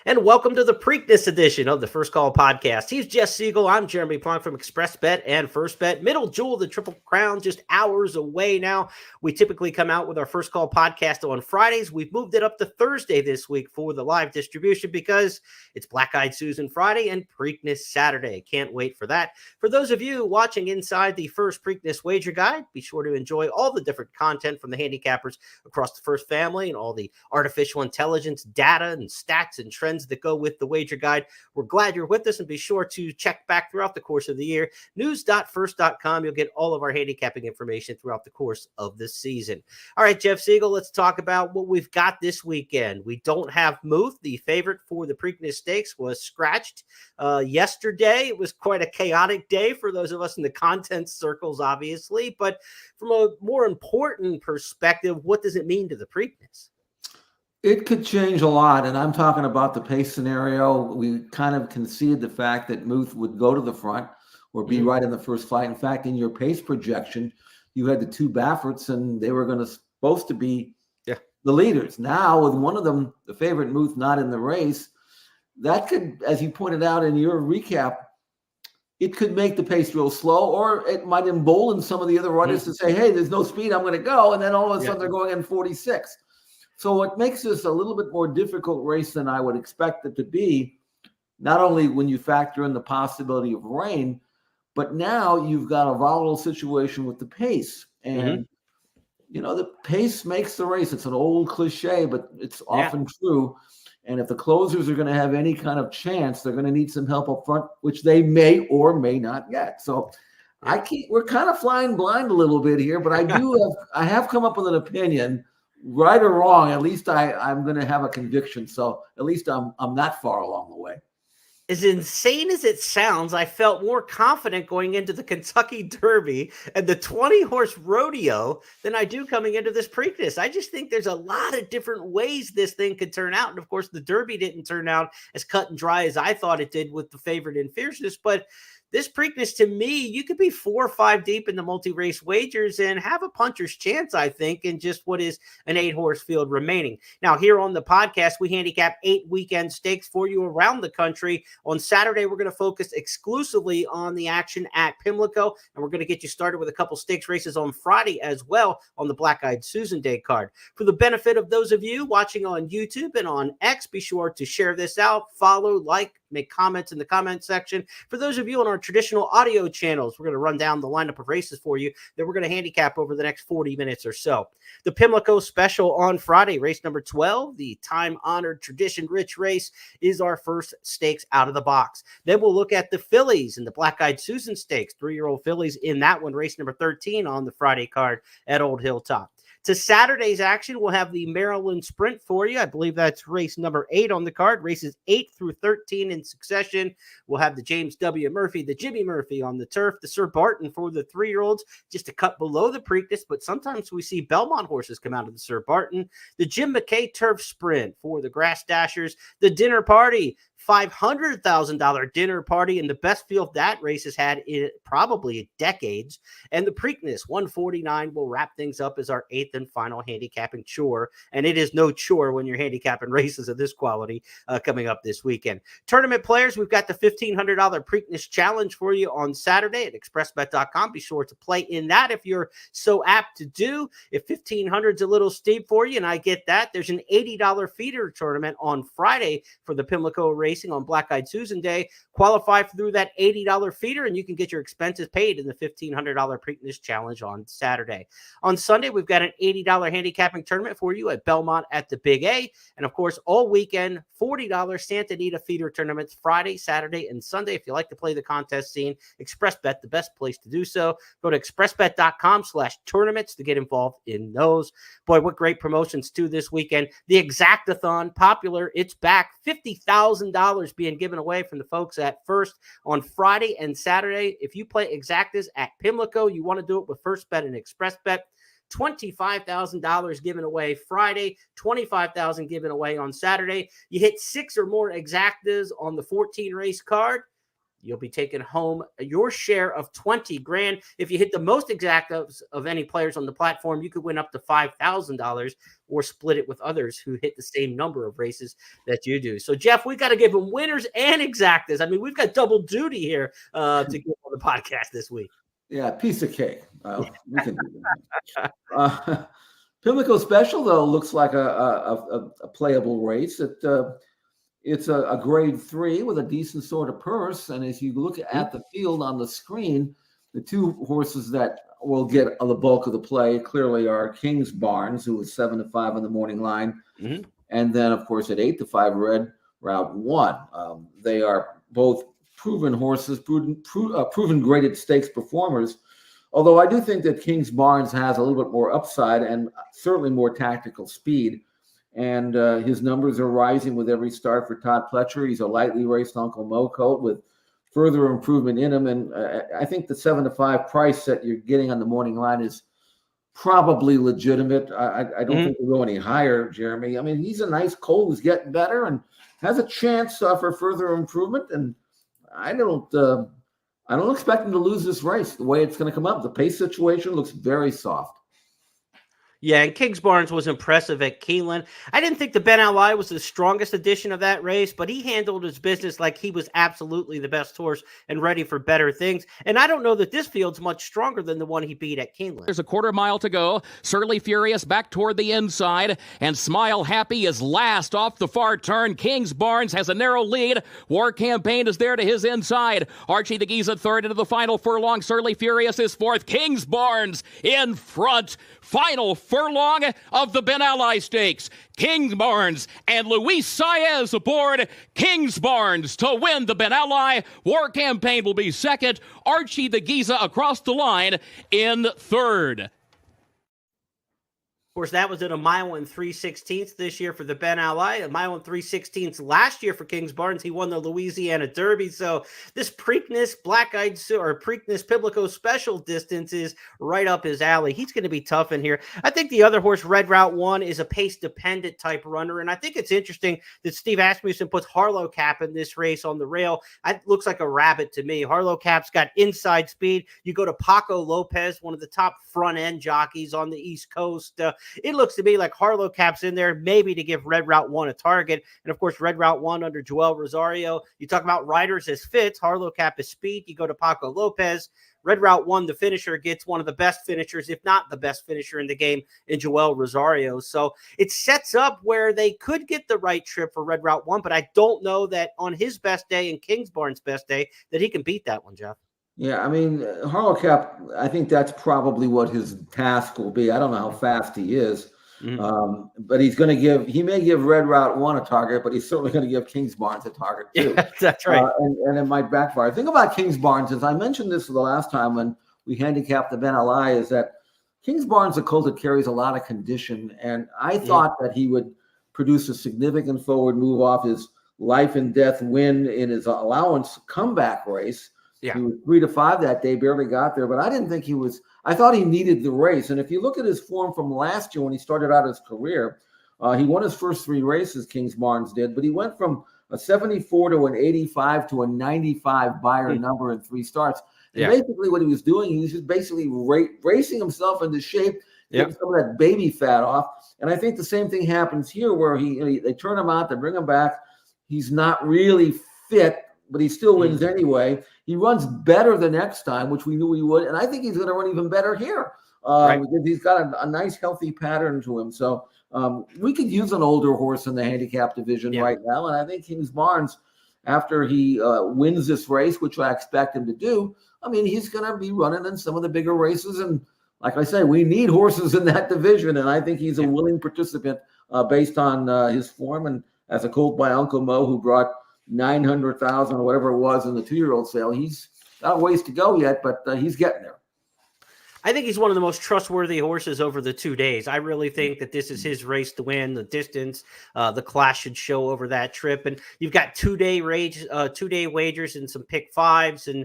And welcome to the Preakness edition of the First Call podcast. He's Jess Siegel. I'm Jeremy Plonk from Xpressbet and FirstBet. Middle jewel of the Triple Crown, just hours away now. We typically come out with our First Call podcast on Fridays. We've moved it up to Thursday this week for the live distribution because it's Black-Eyed Susan Friday and Preakness Saturday. Can't wait for that. For those of you watching inside the first Preakness Wager Guide, be sure to enjoy all the different content from the handicappers across the first family and all the artificial intelligence data and stats and trends that go with the wager guide. We're glad you're with us, and be sure to check back throughout the course of the year. News.first.com. You'll get all of our handicapping information throughout the course of this season. All right, Jeff Siegel, let's talk about what we've got this weekend. We don't have Muth. The favorite for the Preakness Stakes was scratched yesterday. It was quite a chaotic day for those of us in the content circles, obviously. But from a more important perspective, what does it mean to the Preakness? It could change a lot, and I'm talking about the pace scenario. We kind of conceded the fact that Muth would go to the front or be right in the first fight. In fact, in your pace projection, you had the two Bafferts, and they were supposed to be the leaders. Now, with one of them, the favorite Muth, not in the race, that could, as you pointed out in your recap, it could make the pace real slow, or it might embolden some of the other runners to say, hey, there's no speed, I'm going to go, and then all of a sudden they're going in 46. So what makes this a little bit more difficult race than I would expect it to be, not only when you factor in the possibility of rain, but now you've got a volatile situation with the pace. And, you know, the pace makes the race. It's an old cliche, but it's often true. And if the closers are going to have any kind of chance, they're going to need some help up front, which they may or may not get. So we're kind of flying blind a little bit here, but I have come up with an opinion. Right or wrong, at least I'm going to have a conviction. So at least I'm not far along the way. As insane as it sounds, I felt more confident going into the Kentucky Derby and the 20-horse rodeo than I do coming into this Preakness. I just think there's a lot of different ways this thing could turn out. And, of course, the Derby didn't turn out as cut and dry as I thought it did with the favorite in Fierceness. But this Preakness, to me, you could be 4 or 5 deep in the multi-race wagers and have a puncher's chance, I think, in just what is an 8-horse field remaining. Now, here on the podcast, we handicap 8 weekend stakes for you around the country. On Saturday, we're going to focus exclusively on the action at Pimlico, and we're going to get you started with a couple stakes races on Friday as well on the Black-Eyed Susan Day card. For the benefit of those of you watching on YouTube and on X, be sure to share this out, follow, like, make comments in the comment section. For those of you on our traditional audio channels, we're going to run down the lineup of races for you that we're going to handicap over the next 40 minutes or so. The Pimlico special on Friday, race number 12, the time-honored, tradition-rich race, is our first stakes out of the box. Then we'll look at the fillies and the Black-Eyed Susan Stakes, 3-year-old fillies in that one, race number 13 on the Friday card at Old Hilltop. To Saturday's action, we'll have the Maryland Sprint for you. I believe that's race number 8 on the card. Races 8 through 13 in succession. We'll have the James W. Murphy, the Jimmy Murphy on the turf, the Sir Barton for the 3-year-olds, just a cut below the Preakness, but sometimes we see Belmont horses come out of the Sir Barton. The Jim McKay Turf Sprint for the Grass Dashers, the Dinner Party, $500,000 dinner party, and the best field that race has had in probably decades. And the Preakness 149 will wrap things up as our 8th and final handicapping chore. And it is no chore when you're handicapping races of this quality coming up this weekend. Tournament players, we've got the $1,500 Preakness Challenge for you on Saturday at Xpressbet.com. Be sure to play in that if you're so apt to do. If $1,500 is a little steep for you, and I get that, there's an $80 feeder tournament on Friday for the Pimlico race on Black-Eyed Susan Day. Qualify through that $80 feeder, and you can get your expenses paid in the $1,500 Preakness Challenge on Saturday. On Sunday, we've got an $80 handicapping tournament for you at Belmont at the Big A. And, of course, all weekend, $40 Santa Anita feeder tournaments Friday, Saturday, and Sunday. If you like to play the contest scene, Xpressbet, the best place to do so. Go to xpressbet.com/tournaments to get involved in those. Boy, what great promotions, too, this weekend. The Exactathon, popular. It's back. $50,000 being given away from the folks at First on Friday and Saturday. If you play Exactas at Pimlico, you want to do it with FirstBet and Xpressbet. $25,000 given away Friday, $25,000 given away on Saturday. You hit 6 or more Exactas on the 14 race card, You'll be taking home your share of 20 grand. If you hit the most exactas of any players on the platform, you could win up to $5,000 or split it with others who hit the same number of races that you do. So, Jeff, we got to give them winners and exactas. I mean, we've got double duty here to give on the podcast this week. Yeah, piece of cake. We can do that. Pimlico Special, though, looks like a playable race. It's a grade 3 with a decent sort of purse. And as you look at the field on the screen, the two horses that will get the bulk of the play clearly are King's Barnes, who was 7-5 on the morning line. And then, of course, at 8-5, Red Route 1. They are both proven horses, proven graded stakes performers. Although I do think that King's Barnes has a little bit more upside and certainly more tactical speed. And his numbers are rising with every start for Todd Pletcher. He's a lightly raced Uncle Mo colt with further improvement in him. And I think the 7-5 price that you're getting on the morning line is probably legitimate. I don't think we'll go any higher, Jeremy. I mean, he's a nice colt who's getting better and has a chance for further improvement. And I don't expect him to lose this race the way it's going to come up. The pace situation looks very soft. Yeah, and King's Barnes was impressive at Keeneland. I didn't think the Ben Ali was the strongest edition of that race, but he handled his business like he was absolutely the best horse and ready for better things. And I don't know that this field's much stronger than the one he beat at Keeneland. There's a quarter mile to go. Surly Furious back toward the inside, and Smile Happy is last off the far turn. King's Barnes has a narrow lead. War Campaign is there to his inside. Archie the Giza third into the final furlong. Surly Furious is fourth. King's Barnes in front. Final furlong of the Ben Ali Stakes. King's Barnes and Luis Saez aboard. King's Barnes to win the Ben Ali. War Campaign will be second. Archie the Giza across the line in third. Of course, that was at a mile and 3/16 this year for the Ben Ali, a mile and 3/16 last year for King's Barnes. He won the Louisiana Derby. So this Preakness Preakness Pimlico Special distance is right up his alley. He's going to be tough in here. I think the other horse, Red Route 1, is a pace-dependent type runner. And I think it's interesting that Steve Asmussen puts Harlow Cap in this race on the rail. It looks like a rabbit to me. Harlow Cap's got inside speed. You go to Paco Lopez, one of the top front-end jockeys on the East Coast. It looks to me like Harlow Cap's in there, maybe to give Red Route 1 a target. And, of course, Red Route 1 under Joel Rosario. You talk about riders as fits. Harlow Cap is speed. You go to Paco Lopez. Red Route 1, the finisher, gets one of the best finishers, if not the best finisher in the game, in Joel Rosario. So it sets up where they could get the right trip for Red Route 1, but I don't know that on his best day and King's Barnes' best day that he can beat that one, Jeff. Yeah, I mean, Harlow Cap, I think that's probably what his task will be. I don't know how fast he is, but he may give Red Route 1 a target, but he's certainly going to give King's Barnes a target too. Yeah, that's right. And it might backfire. The thing about King's Barnes is, I mentioned this the last time when we handicapped the Ben Ali, is that King's Barnes, a colt that carries a lot of condition, and I thought that he would produce a significant forward move off his life and death win in his allowance comeback race. Yeah. He was 3-5 that day, barely got there, but I didn't think he was. I thought he needed the race. And if you look at his form from last year when he started out his career, he won his first 3 races, King's Barnes did, but he went from a 74 to an 85 to a 95 Beyer number in 3 starts. And basically what he was doing, he was just basically racing himself into shape, getting some of that baby fat off. And I think the same thing happens here where they turn him out, they bring him back. He's not really fit, but he still wins anyway. He runs better the next time, which we knew he would. And I think he's going to run even better here because he's got a nice, healthy pattern to him. So we could use an older horse in the handicap division right now. And I think King's Barnes, after he wins this race, which I expect him to do, I mean, he's going to be running in some of the bigger races. And like I say, we need horses in that division. And I think he's a willing participant based on his form. And as a colt by Uncle Mo, who brought 900,000 or whatever it was in the 2-year-old sale. He's got a ways to go yet, but he's getting there. I think he's one of the most trustworthy horses over the 2 days. I really think that this is his race to win. The distance, the class should show over that trip. And you've got 2-day wagers and some pick fives and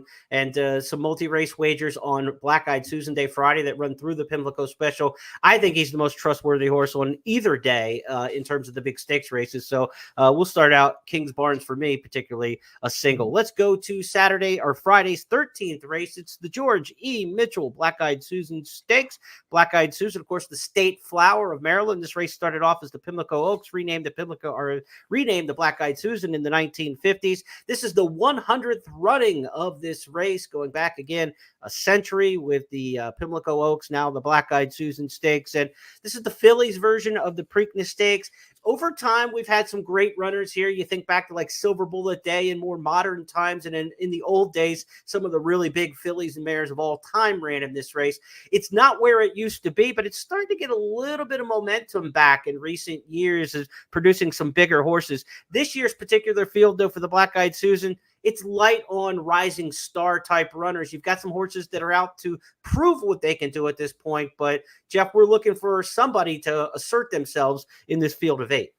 some multi-race wagers on Black-Eyed Susan Day Friday that run through the Pimlico Special. I think he's the most trustworthy horse on either day in terms of the big stakes races. So we'll start out Kings Barnes for me, particularly a single. Let's go to Friday's 13th race. It's the George E. Mitchell Black-Eyed Susan Stakes. Black-Eyed Susan, of course, the state flower of Maryland. This race started off as the Pimlico Oaks, renamed the Black-Eyed Susan in the 1950s. This is the 100th running of this race, going back again a century with the Pimlico Oaks, now the Black-Eyed Susan Stakes. And this is the fillies version of the Preakness Stakes. Over time, we've had some great runners here. You think back to like Silver Bullet Day in more modern times. And in the old days, some of the really big fillies and mares of all time ran in this race. It's not where it used to be, but it's starting to get a little bit of momentum back in recent years, as producing some bigger horses. This year's particular field, though, for the Black-Eyed Susan, it's light on rising star type runners. You've got some horses that are out to prove what they can do at this point. But Jeff, we're looking for somebody to assert themselves in this field of 8.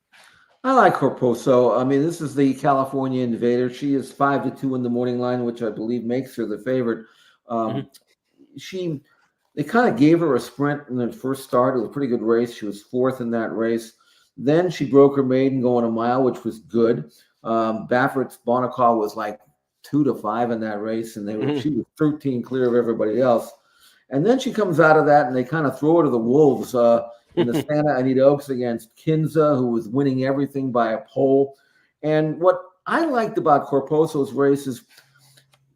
I like Corposo. I mean, this is the California Invader. She is 5-2 in the morning line, which I believe makes her the favorite. They kind of gave her a sprint in the first start. It was a pretty good race. She was 4th in that race. Then she broke her maiden going a mile, which was good. Baffert's Bonacaw was like 2-5 in that race, and she was 13 clear of everybody else. And then she comes out of that, and they kind of throw her to the wolves in the Santa Anita Oaks against Kinza, who was winning everything by a pole. And what I liked about Corposo's race is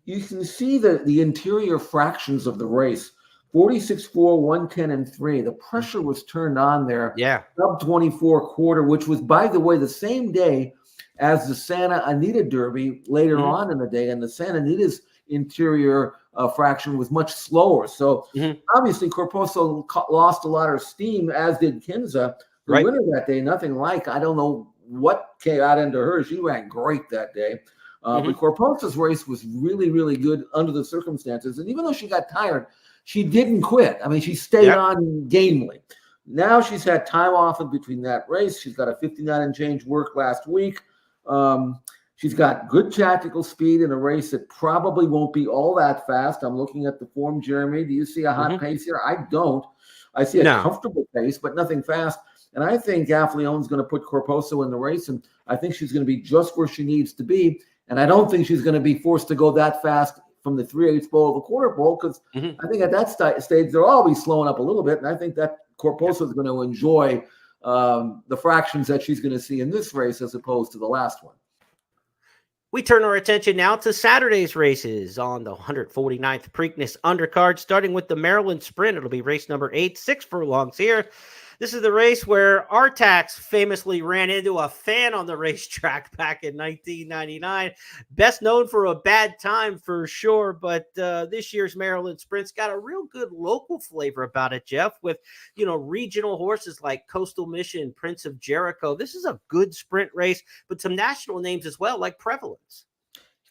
you can see the interior fractions of the race. 46-4, 110, and 3. The pressure was turned on there. Yeah. Sub 24 quarter, which was, by the way, the same day as the Santa Anita Derby later on in the day. And the Santa Anita's interior fraction was much slower. So obviously Corposo lost a lot of steam, as did Kinza. The winner that day, nothing like, I don't know what came out into her. She ran great that day. But Corposo's race was really, really good under the circumstances. And even though she got tired, she didn't quit. I mean, she stayed on gamely. Now she's had time off in between that race. She's got a 59 and change work last week. She's got good tactical speed in a race that probably won't be all that fast. I'm looking at the form, Jeremy. Do you see a hot pace here? I don't. I see a comfortable pace, but nothing fast. And I think Affleone's going to put Corposo in the race, and I think she's going to be just where she needs to be. And I don't think she's going to be forced to go that fast from the 3/8 bowl to the quarter bowl, because I think at that stage they'll all be slowing up a little bit, and I think that Corposo is going to enjoy the fractions that she's going to see in this race as opposed to the last one. We turn our attention now to Saturday's races on the 149th Preakness undercard, starting with the Maryland Sprint. It'll be race number 8, 6 furlongs here. This is the race where Artax famously ran into a fan on the racetrack back in 1999. Best known for a bad time for sure, but this year's Maryland Sprint's got a real good local flavor about it, Jeff, with, regional horses like Coastal Mission, Prince of Jericho. This is a good sprint race, but some national names as well, like Prevalence.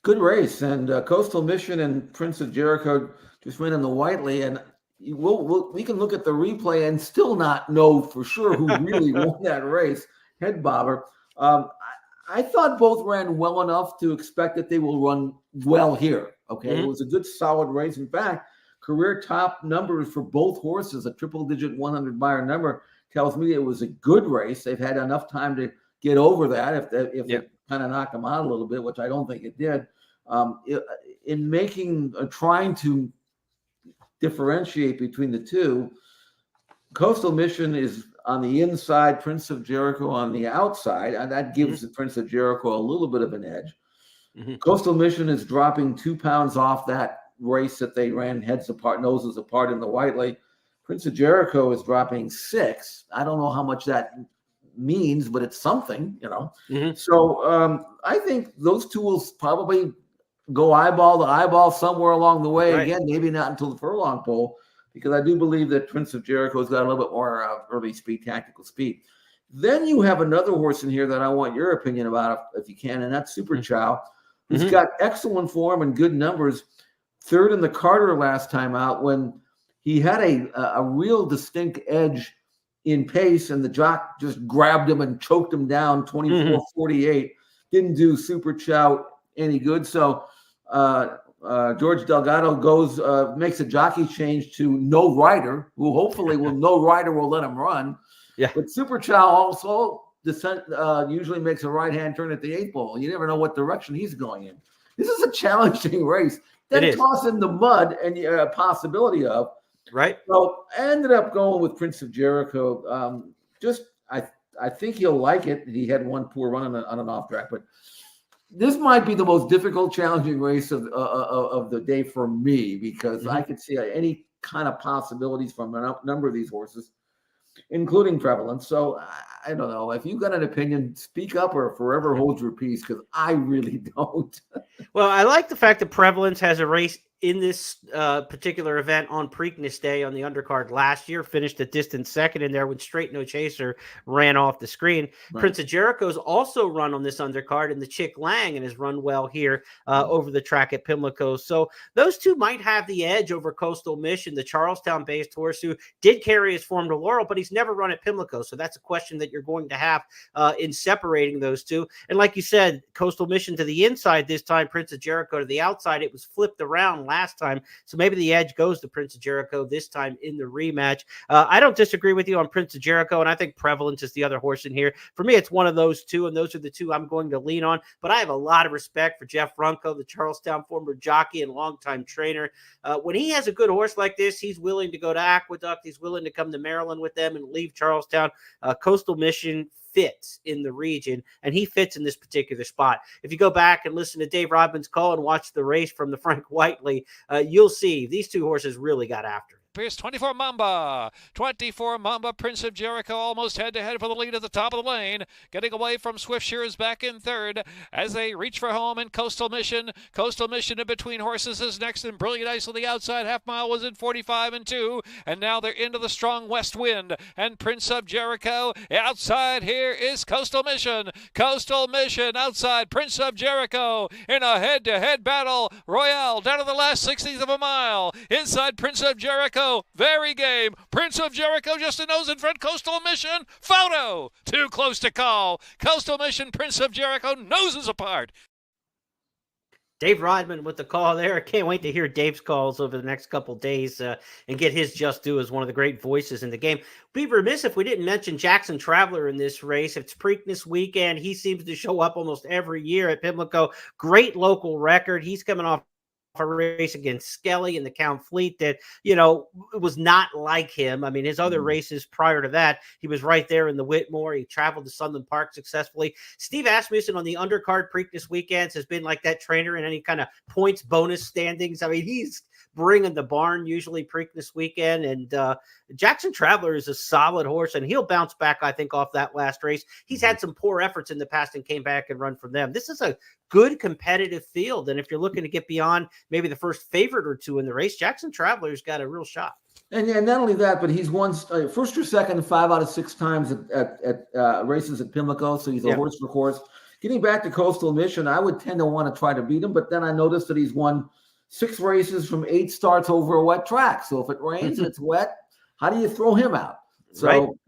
Good race, and Coastal Mission and Prince of Jericho just ran in the Whiteley, and we can look at the replay and still not know for sure who really won that race. Head bobber. I thought both ran well enough to expect that they will run well here. Okay, It was a good, solid race. In fact, career top numbers for both horses, a triple-digit 100 buyer number, tells me it was a good race. They've had enough time to get over that if it kind of knocked them out a little bit, which I don't think it did. In trying to differentiate between the two, Coastal Mission is on the inside, Prince of Jericho on the outside, and that gives the Prince of Jericho a little bit of an edge. Coastal Mission is dropping 2 pounds off that race that they ran heads apart, noses apart in the Whiteley. Prince of Jericho is dropping 6. I don't know how much that means, but it's something, So I think those two will probably go eyeball to eyeball somewhere along the way. Again, maybe not until the furlong pole, because I do believe that Prince of Jericho's got a little bit more early speed, tactical speed. Then you have another horse in here that I want your opinion about, if you can, and that's Super Chow, who's got excellent form and good numbers. 3rd in the Carter last time out, when he had a real distinct edge in pace, and the jock just grabbed him and choked him down 24-48. Didn't do Super Chow any good. So George Delgado makes a jockey change to no rider, who hopefully no rider will let him run. Yeah. But Super Chow also usually makes a right-hand turn at the 8th ball. You never know what direction he's going in. This is a challenging race. Then toss in the mud and a possibility of. Right. So I ended up going with Prince of Jericho. I think he'll like it. He had one poor run on an off track, but this might be the most difficult, challenging race of the day for me, because I could see any kind of possibilities from a number of these horses, including prevalence. So I don't know. If you've got an opinion, speak up or forever hold your peace, because I really don't. Well, I like the fact that prevalence has a race in this particular event on Preakness Day on the undercard last year, finished a distant second in there when Straight No Chaser ran off the screen. Right. Prince of Jericho's also run on this undercard in the Chick Lang and has run well here over the track at Pimlico. So those two might have the edge over Coastal Mission, the Charlestown-based horse who did carry his form to Laurel, but he's never run at Pimlico. So that's a question that you're going to have in separating those two. And like you said, Coastal Mission to the inside this time, Prince of Jericho to the outside. It was flipped around last time, so maybe the edge goes to Prince of Jericho this time in the rematch. I don't disagree with you on Prince of Jericho, and I think Prevalence is the other horse in here. For me, it's one of those two, and those are the two I'm going to lean on, but I have a lot of respect for Jeff Runco, the Charlestown former jockey and longtime trainer. When he has a good horse like this, he's willing to go to Aqueduct, he's willing to come to Maryland with them and leave Charlestown. Coastal Mission fits in the region, and he fits in this particular spot. If you go back and listen to Dave Rodman's call and watch the race from the Frank Whiteley, you'll see these two horses really got after it. Pierce, 24 Mamba. Prince of Jericho almost head-to-head for the lead at the top of the lane. Getting away from Swift Shears back in third as they reach for home in Coastal Mission. Coastal Mission in between horses is next, and Brilliant Ice on the outside. Half mile was in 45-2, and now they're into the strong west wind. And Prince of Jericho outside here is Coastal Mission. Coastal Mission outside Prince of Jericho in a head-to-head battle. Royale down to the last 60th of a mile. Inside Prince of Jericho. Very game. Prince of Jericho just a nose in front. Coastal Mission. Photo. Too close to call. Coastal Mission, Prince of Jericho, noses apart. Dave Rodman with the call there. I can't wait to hear Dave's calls over the next couple days and get his just due as one of the great voices in the game. Be remiss if we didn't mention Jackson Traveler in this race. It's Preakness weekend. He seems to show up almost every year at Pimlico. Great local record. He's coming off a race against Skelly in the Count Fleet that, was not like him. I mean, his other races prior to that, he was right there in the Whitmore. He traveled to Sunland Park successfully. Steve Asmussen on the undercard Preakness weekends has been like that trainer in any kind of points bonus standings. I mean, he's bringing the barn usually Preakness weekend, and Jackson Traveler is a solid horse, and he'll bounce back, I think, off that last race. He's had some poor efforts in the past and came back and run from them. This is a good competitive field, and if you're looking to get beyond maybe the first favorite or two in the race, Jackson Traveler's got a real shot. And not only that, but he's won first or second 5 out of 6 times at races at Pimlico, so he's a horse for course. Getting back to Coastal Mission, I would tend to want to try to beat him, but then I noticed that he's won 6 races from 8 starts over a wet track. So if it rains and it's wet, how do you throw him out? So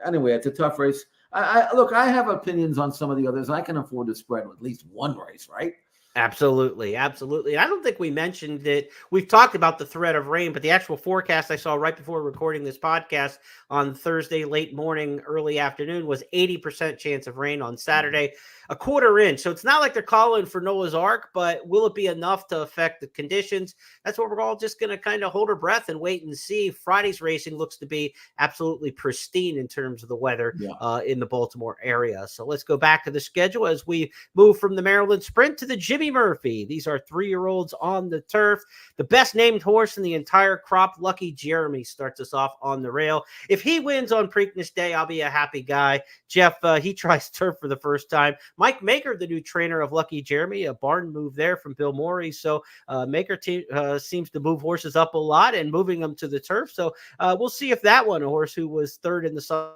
anyway, it's a tough race. I have opinions on some of the others. I can afford to spread at least one race, right? Absolutely. Absolutely. I don't think we mentioned it. We've talked about the threat of rain, but the actual forecast I saw right before recording this podcast on Thursday, late morning, early afternoon, was 80% chance of rain on Saturday, a quarter inch. So it's not like they're calling for Noah's Ark, but will it be enough to affect the conditions? That's what we're all just going to kind of hold our breath and wait and see. Friday's racing looks to be absolutely pristine in terms of the weather in the Baltimore area. So let's go back to the schedule as we move from the Maryland Sprint to the Jimmy Murphy. These are 3-year-olds on the turf. The best named horse in the entire crop, Lucky Jeremy, starts us off on the rail. If he wins on Preakness Day, I'll be a happy guy. Jeff, he tries turf for the first time. Mike Maker, the new trainer of Lucky Jeremy, a barn move there from Bill Morey. So Maker seems to move horses up a lot and moving them to the turf. So we'll see if that one, a horse who was third in the Sunland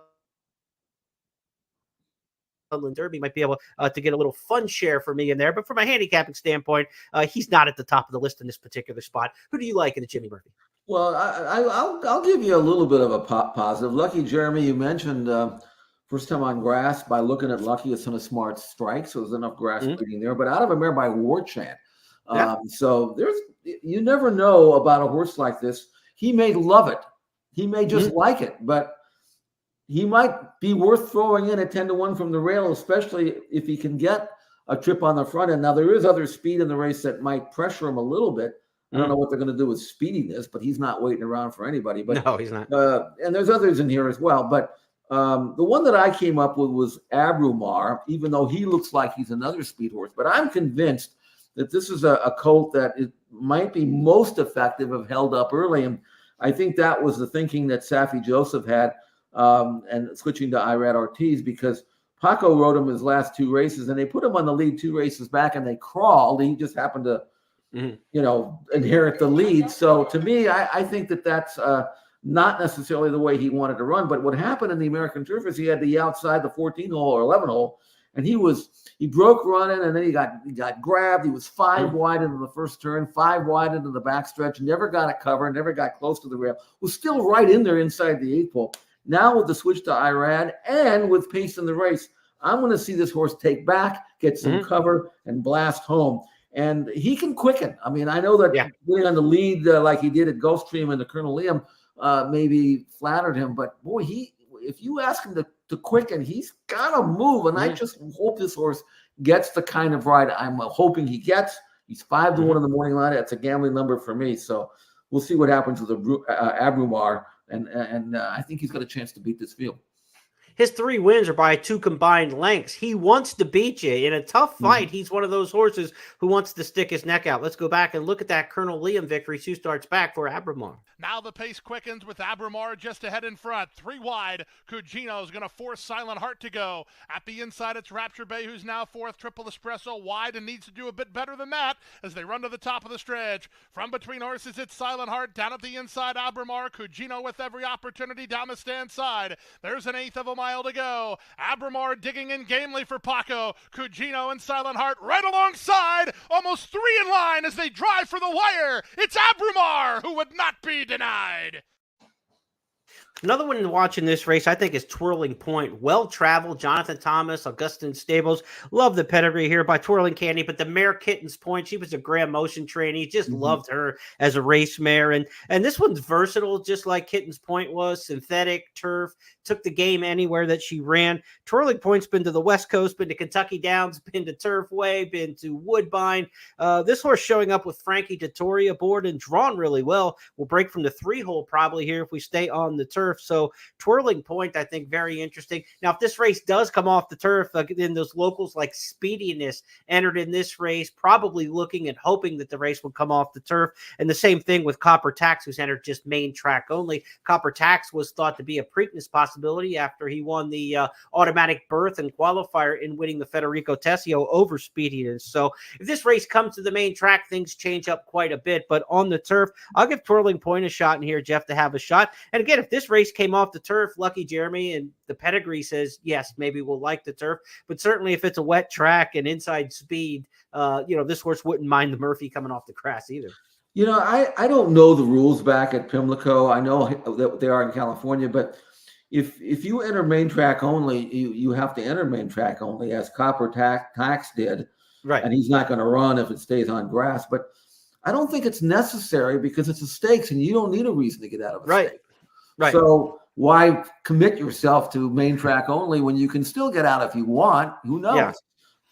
Derby, might be able to get a little fun share for me in there. But from a handicapping standpoint, he's not at the top of the list in this particular spot. Who do you like in the Jimmy Murphy? Well, I'll give you a little bit of a positive. Lucky Jeremy, you mentioned first time on grass by looking at Lucky, a ton of smart strikes, so there's enough grass bleeding there. But out of a mare by War Chant, Yeah. so you never know about a horse like this. He may love it, he may just like it, but he might be worth throwing in at 10-1 from the rail, especially if he can get a trip on the front end. Now there is other speed in the race that might pressure him a little bit. I don't know what they're going to do with speediness, but he's not waiting around for anybody. But No, he's not. And there's others in here as well. But the one that I came up with was Abrumar, even though he looks like he's another speed horse. But I'm convinced that this is a colt that might be most effective if held up early. And I think that was the thinking that Safi Joseph had and switching to Irad Ortiz, because Paco rode him his last 2 races, and they put him on the lead 2 races back, and they crawled. He just happened to inherit the lead. So to me, I think that's not necessarily the way he wanted to run. But what happened in the American Turf is he had the outside the 14 hole or 11 hole, and he broke running, and then he got grabbed. He was 5 wide into the first turn, 5 wide into the backstretch, never got a cover, never got close to the rail, was still right in there inside the 8th hole. Now with the switch to Irad and with pace in the race, I'm going to see this horse take back, get some cover, and blast home. And he can quicken. I mean, I know that getting on the lead like he did at Gulfstream and the Colonel Liam maybe flattered him. But, boy, if you ask him to quicken, he's got to move. And I just hope this horse gets the kind of ride I'm hoping he gets. He's 5-1 in the morning line. That's a gambling number for me. So we'll see what happens with Abrumar. And I think he's got a chance to beat this field. His 3 wins are by 2 combined lengths. He wants to beat you in a tough fight. He's one of those horses who wants to stick his neck out. Let's go back and look at that Colonel Liam victory. Sue starts back for Abrumar. Now the pace quickens with Abrumar just ahead in front. 3 wide. Cugino's going to force Silent Heart to go. At the inside, it's Rapture Bay, who's now 4th. Triple Espresso wide and needs to do a bit better than that as they run to the top of the stretch. From between horses, it's Silent Heart. Down at the inside, Abrumar. Cugino with every opportunity down the stand side. There's an 1/8 of a mile to go. Abrumar digging in gamely for Paco. Cugino and Silent Heart right alongside. Almost 3 in line as they drive for the wire. It's Abrumar who would not be denied. Another one watching this race, I think, is Twirling Point. Well-traveled, Jonathan Thomas, Augustin Stables. Love the pedigree here by Twirling Candy, but the mare Kitten's Point, she was a Grand Motion trainee. Just loved her as a race mare. And this one's versatile, just like Kitten's Point was. Synthetic, turf, took the game anywhere that she ran. Twirling Point's been to the West Coast, been to Kentucky Downs, been to Turfway, been to Woodbine. This horse showing up with Frankie Dettori aboard and drawn really well. We'll break from the 3-hole probably here if we stay on the turf. So Twirling Point, I think, very interesting. Now, if this race does come off the turf, then those locals like Speediness entered in this race, probably looking and hoping that the race would come off the turf. And the same thing with Copper Tax, who's entered just main track only. Copper Tax was thought to be a Preakness possibility after he won the automatic berth and qualifier in winning the Federico Tessio over Speediness. So if this race comes to the main track, things change up quite a bit. But on the turf, I'll give Twirling Point a shot in here, Jeff, to have a shot. And again, if this race came off the turf, Lucky Jeremy and the pedigree says, yes, maybe we'll like the turf. But certainly if it's a wet track and inside speed, this horse wouldn't mind the Murphy coming off the grass either. I don't know the rules back at Pimlico. I know that they are in California, but if you enter main track only, you have to enter main track only, as Copper Tax did. Right. And he's not going to run if it stays on grass. But I don't think it's necessary because it's a stakes and you don't need a reason to get out of a stake. Right. So why commit yourself to main track only when you can still get out if you want? Who knows? Yeah.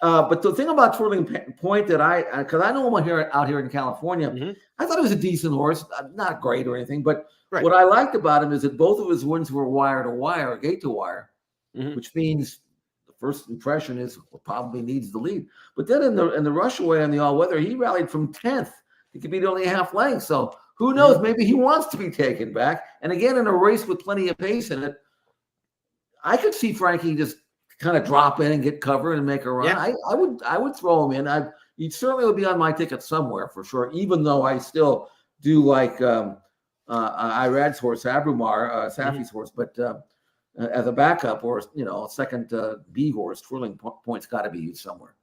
But the thing about Twirling Point that because I know him out here in California, I thought he was a decent horse, not great or anything. But what I liked about him is that both of his wins were wire to wire, gate to wire, which means the first impression is probably needs the lead. But then in the rush away on the all weather, he rallied from 10th. He could beat only a half length. So who knows? Maybe he wants to be taken back. And again, in a race with plenty of pace in it, I could see Frankie just kind of drop in and get cover and make a run. Yeah. I would throw him in. He certainly would be on my ticket somewhere for sure, even though I still do like Irad's horse, Abrumar, Safi's horse, but as a backup or a second B horse, Twirling Point's got to be used somewhere.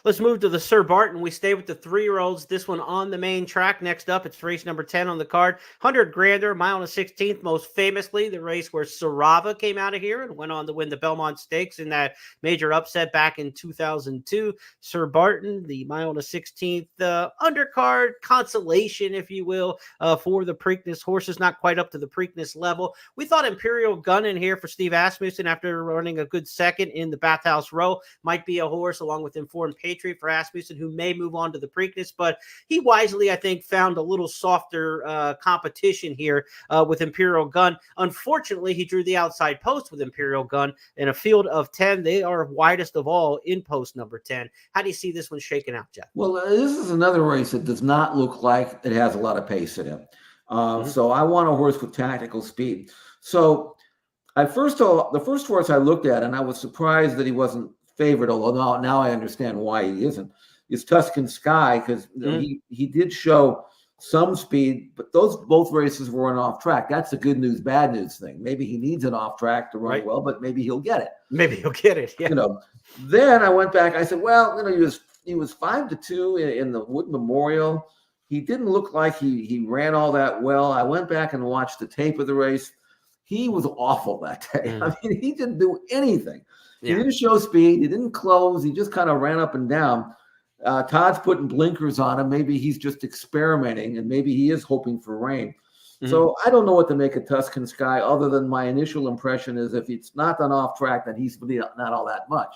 Let's move to the Sir Barton. We stay with the 3-year-olds. This one on the main track. Next up, it's race number 10 on the card. 100 grander, mile and a 16th. Most famously, the race where Sarava came out of here and went on to win the Belmont Stakes in that major upset back in 2002. Sir Barton, the mile and a 16th undercard consolation, if you will, for the Preakness horses. Not quite up to the Preakness level. We thought Imperial Gun in here for Steve Asmussen after running a good second in the Bathhouse Row might be a horse along with Informed Patriot for Asmussen, who may move on to the Preakness, but he wisely, I think, found a little softer competition here with Imperial Gun. Unfortunately, he drew the outside post with Imperial Gun in a field of 10. They are widest of all in post number 10. How do you see this one shaking out, Jeff? Well, this is another race that does not look like it has a lot of pace in it. So I want a horse with tactical speed. So the first horse I looked at, and I was surprised that he wasn't favored, although now I understand why he isn't, is Tuscan Sky, because he did show some speed, but both races were on off track. That's the good news, bad news thing. Maybe he needs an off track to run well, but maybe he'll get it. Maybe he'll get it. Yeah. Then I went back. I said, well, he was 5-2 in the Wood Memorial. He didn't look like he ran all that well. I went back and watched the tape of the race. He was awful that day. I mean, he didn't do anything. He didn't show speed. He didn't close. He just kind of ran up and down. Todd's putting blinkers on him. Maybe he's just experimenting, and maybe he is hoping for rain. So I don't know what to make of Tuscan Sky, other than my initial impression is if it's not done off track, then he's really not all that much.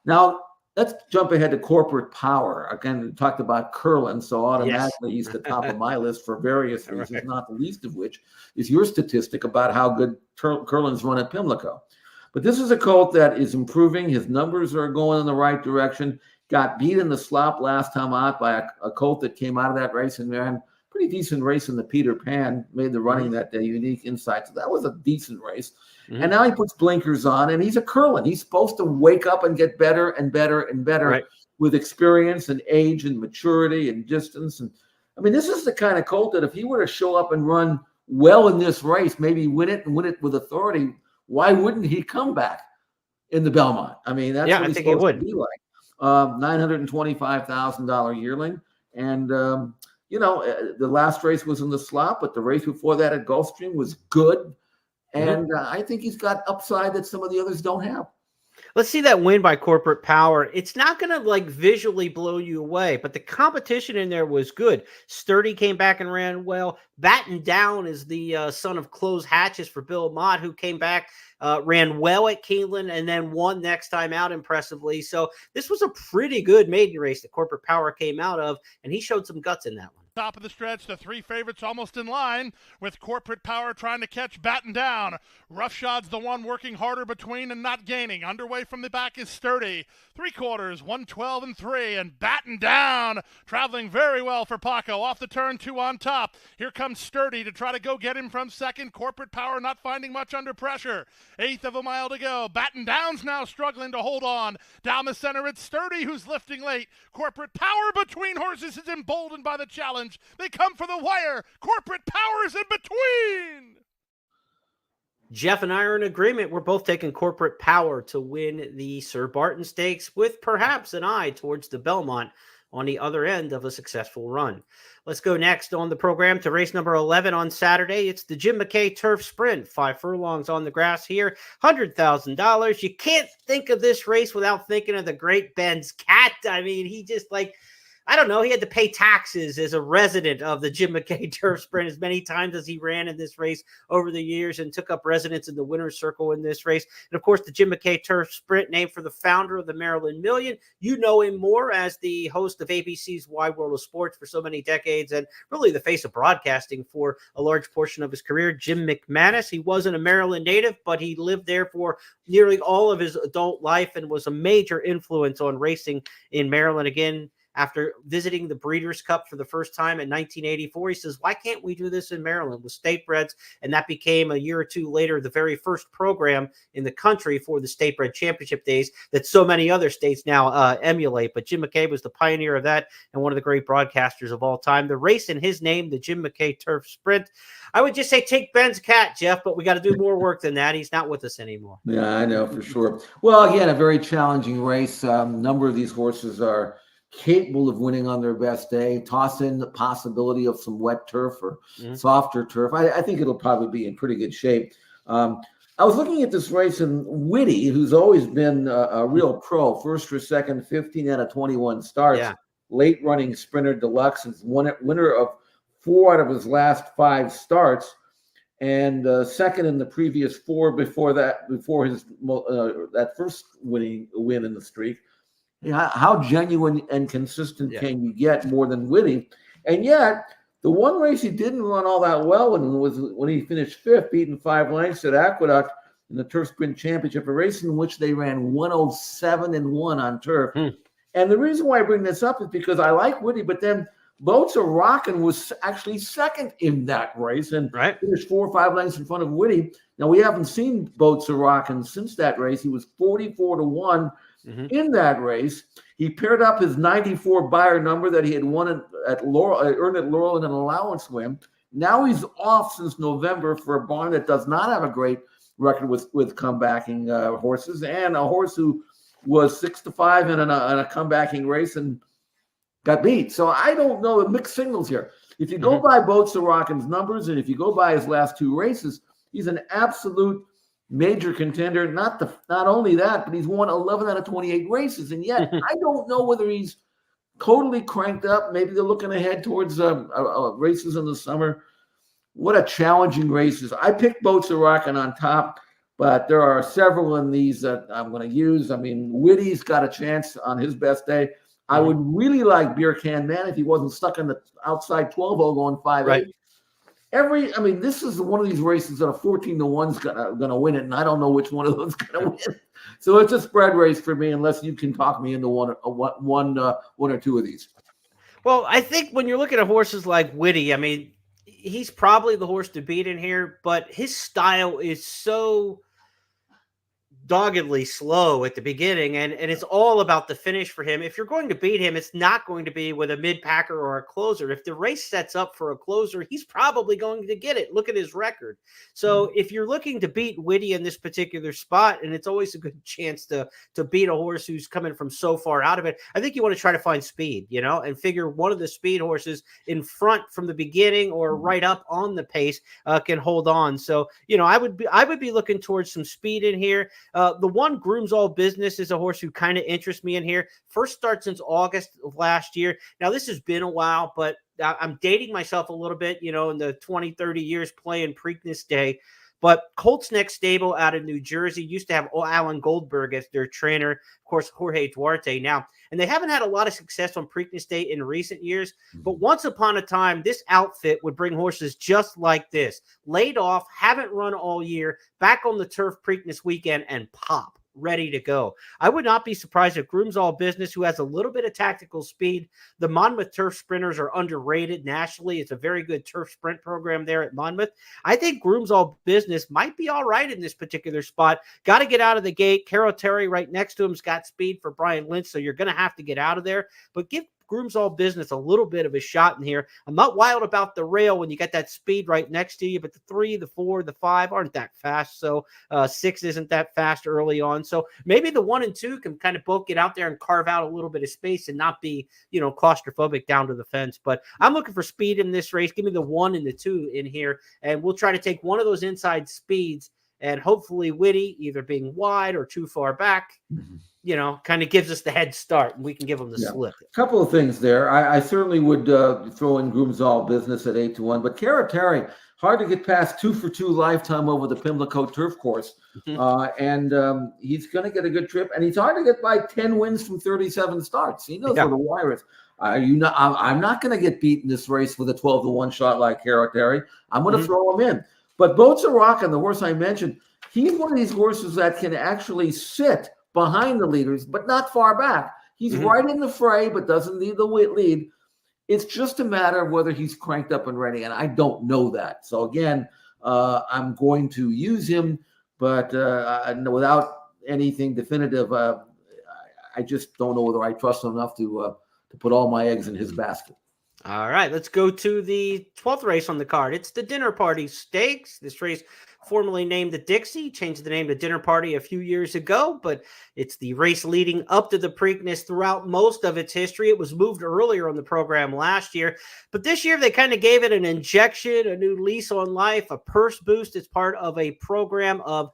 Now, let's jump ahead to Corporate Power. Again, we talked about Curlin, so automatically he's the top of my list for various reasons, not the least of which is your statistic about how good Curlin's run at Pimlico. But this is a colt that is improving. His numbers are going in the right direction. Got beat in the slop last time out by a colt that came out of that race and ran pretty decent race in the Peter Pan, made the running that day unique insight. So that was a decent race. And now he puts blinkers on, and he's a Curlin. He's supposed to wake up and get better and better and better with experience and age and maturity and distance. And I mean, this is the kind of colt that if he were to show up and run well in this race, maybe win it with authority, why wouldn't he come back in the Belmont? I mean, that's what he's supposed to be like. $925,000 yearling. And, the last race was in the slop, but the race before that at Gulfstream was good. And I think he's got upside that some of the others don't have. Let's see that win by Corporate Power. It's not going to visually blow you away, but the competition in there was good. Sturdy came back and ran well. Batten Down is the son of Close Hatches for Bill Mott, who came back, ran well at Keeneland, and then won next time out impressively. So this was a pretty good maiden race that Corporate Power came out of, and he showed some guts in that one. Top of the stretch, the three favorites almost in line, with Corporate Power trying to catch Batten Down. Roughshod's the one working harder between and not gaining. Underway from the back is Sturdy. 3/4, 112-3, and Batten Down traveling very well for Paco. Off the turn, 2 on top. Here comes Sturdy to try to go get him from second. Corporate Power not finding much under pressure. 1/8 of a mile to go. Batten Down's now struggling to hold on. Down the center, it's Sturdy who's lifting late. Corporate Power between horses is emboldened by the challenge. They come for the wire. Corporate Power's in between. Jeff and I are in agreement. We're both taking Corporate Power to win the Sir Barton Stakes, with perhaps an eye towards the Belmont on the other end of a successful run. Let's go next on the program to race number 11 on Saturday. It's the Jim McKay Turf Sprint. 5 furlongs on the grass here, $100,000. You can't think of this race without thinking of the great Ben's Cat. I mean, he just I don't know. He had to pay taxes as a resident of the Jim McKay Turf Sprint as many times as he ran in this race over the years, and took up residence in the winner's circle in this race. And of course, the Jim McKay Turf Sprint, named for the founder of the Maryland Million. You know him more as the host of ABC's Wide World of Sports for so many decades, and really the face of broadcasting for a large portion of his career, Jim McManus. He wasn't a Maryland native, but he lived there for nearly all of his adult life and was a major influence on racing in Maryland. Again, after visiting the Breeders' Cup for the first time in 1984. He says, why can't we do this in Maryland with state breds? And that became a year or two later the very first program in the country for the state bred championship days that so many other states now emulate. But Jim McKay was the pioneer of that and one of the great broadcasters of all time. The race in his name, the Jim McKay Turf Sprint. I would just say take Ben's cat, Jeff, but we got to do more work than that. He's not with us anymore. Yeah, I know for sure. Well, again, a very challenging race. Number of these horses are capable of winning on their best day. Toss in the possibility of some wet turf or softer turf. I think it'll probably be in pretty good shape. I was looking at this race, and Whitty, who's always been a real pro, first or second, 15 out of 21 starts, late running sprinter deluxe, and winner of 4 out of his last 5 starts, and second in the previous 4 before his that first win in the streak. How genuine and consistent can you get more than Whitty? And yet, the one race he didn't run all that well in was when he finished 5th, beaten 5 lengths at Aqueduct in the Turf Sprint Championship, a race in which they ran 107-1 on turf. And the reason why I bring this up is because I like Whitty, but then Boats Are Rockin' was actually second in that race and finished 4 or 5 lengths in front of Whitty. Now, we haven't seen Boats Are Rockin' since that race. He was 44-1 in that race. He paired up his 94 buyer number that he had won at Laurel, earned at Laurel in an allowance win. Now he's off since November for a barn that does not have a great record with comebacking horses, and a horse who was 6-5 in a comebacking race and got beat. So I don't know, the mixed signals here. If you go by Boats Are Rockin's numbers, and if you go by his last 2 races, he's an absolute major contender. Not only that, but he's won 11 out of 28 races. And yet I don't know whether he's totally cranked up. Maybe they're looking ahead towards races in the summer. What a challenging races. I picked Boats Are Rockin' on top, but there are several in these that I'm going to use. I mean, Whitty's got a chance on his best day. I would really like Beer Can Man if he wasn't stuck in the outside 12-0 going 5-8. This is one of these races that a 14-1's gonna win it, and I don't know which one of those gonna win. So it's a spread race for me, unless you can talk me into one or two of these. Well, I think when you're looking at horses like Whitty, I mean, he's probably the horse to beat in here, but his style is so doggedly slow at the beginning, and it's all about the finish for him. If you're going to beat him, it's not going to be with a mid-packer or a closer. If the race sets up for a closer, he's probably going to get it. Look at his record. So if you're looking to beat Whitty in this particular spot, and it's always a good chance to beat a horse who's coming from so far out of it, I think you want to try to find speed, and figure one of the speed horses in front from the beginning or right up on the pace can hold on. So, I would be looking towards some speed in here. The one, Grooms All Business, is a horse who kind of interests me in here. First start since August of last year. Now, this has been a while, but I'm dating myself a little bit, in the 20, 30 years playing Preakness Day. But Colts Neck Stable out of New Jersey used to have Alan Goldberg as their trainer, of course, Jorge Duarte now. And they haven't had a lot of success on Preakness Day in recent years. But once upon a time, this outfit would bring horses just like this. Laid off, haven't run all year, back on the turf Preakness weekend, and pop. Ready to go. I would not be surprised if Grooms All Business, who has a little bit of tactical speed. The Monmouth Turf Sprinters are underrated nationally. It's a very good turf sprint program there at Monmouth. I think Grooms All Business might be all right in this particular spot. Got to get out of the gate. Carol Terry right next to him's got speed for Brian Lynch, so you're going to have to get out of there. But give Grooms All Business a little bit of a shot in here. I'm not wild about the rail when you got that speed right next to you, but the 3, the 4, the 5 aren't that fast. So 6 isn't that fast early on. So maybe the 1 and 2 can kind of both get out there and carve out a little bit of space and not be, claustrophobic down to the fence. But I'm looking for speed in this race. Give me the 1 and the 2 in here, and we'll try to take one of those inside speeds, and hopefully Whitty, either being wide or too far back, kind of gives us the head start, and we can give them the slip. A couple of things there. I certainly would throw in Grooms All Business at 8-1, but Cara Terry, hard to get past 2 for 2 lifetime over the Pimlico turf course. And he's going to get a good trip, and he's hard to get by 10 wins from 37 starts. He knows where the wire is. I'm not going to get beat in this race with a 12-1 shot like Cara Terry. I'm going to throw him in. But Boats Are Rockin', the horse I mentioned, he's one of these horses that can actually sit behind the leaders, but not far back. He's right in the fray, but doesn't need the lead. It's just a matter of whether he's cranked up and ready, and I don't know that. So again, I'm going to use him, but without anything definitive. I just don't know whether I trust him enough to put all my eggs in his basket. All right, let's go to the 12th race on the card. It's the Dinner Party Stakes. This race, formerly named the Dixie, changed the name to Dinner Party a few years ago, but it's the race leading up to the Preakness throughout most of its history. It was moved earlier on the program last year, but this year they kind of gave it an injection, a new lease on life, a purse boost. It's part of a program of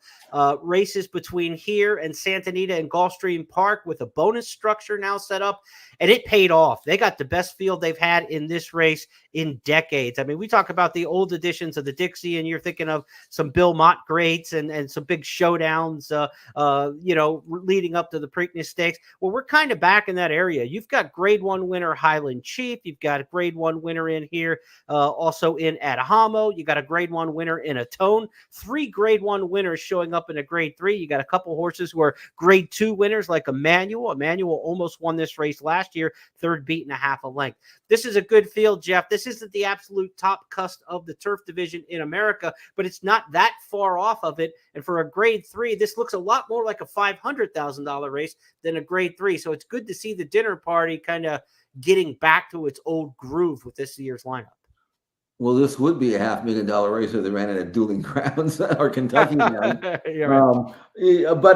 races between here and Santa Anita and Gulfstream Park with a bonus structure now set up, and it paid off. They got the best field they've had in this race in decades. I mean, we talk about the old editions of the Dixie, and you're thinking of some Bill Mott greats and some big showdowns, leading up to the Preakness Stakes. Well, we're kind of back in that area. You've got Grade 1 winner Highland Chief. You've got a Grade 1 winner in here, also in Adahamo. You got a Grade 1 winner in Atone. 3 Grade 1 winners showing up in a Grade 3. You got a couple horses who are Grade 2 winners like Emmanuel. Emmanuel almost won this race last year, third beat and a half a length. This is a good field, Jeff. This isn't the absolute top cusp of the turf division in America, but it's not that far off of it. And for a Grade 3, this looks a lot more like a $500,000 race than a Grade 3. So it's good to see the Dinner Party kind of getting back to its old groove with this year's lineup. Well, this would be a $500,000 race if they ran it at Dueling Grounds or Kentucky. But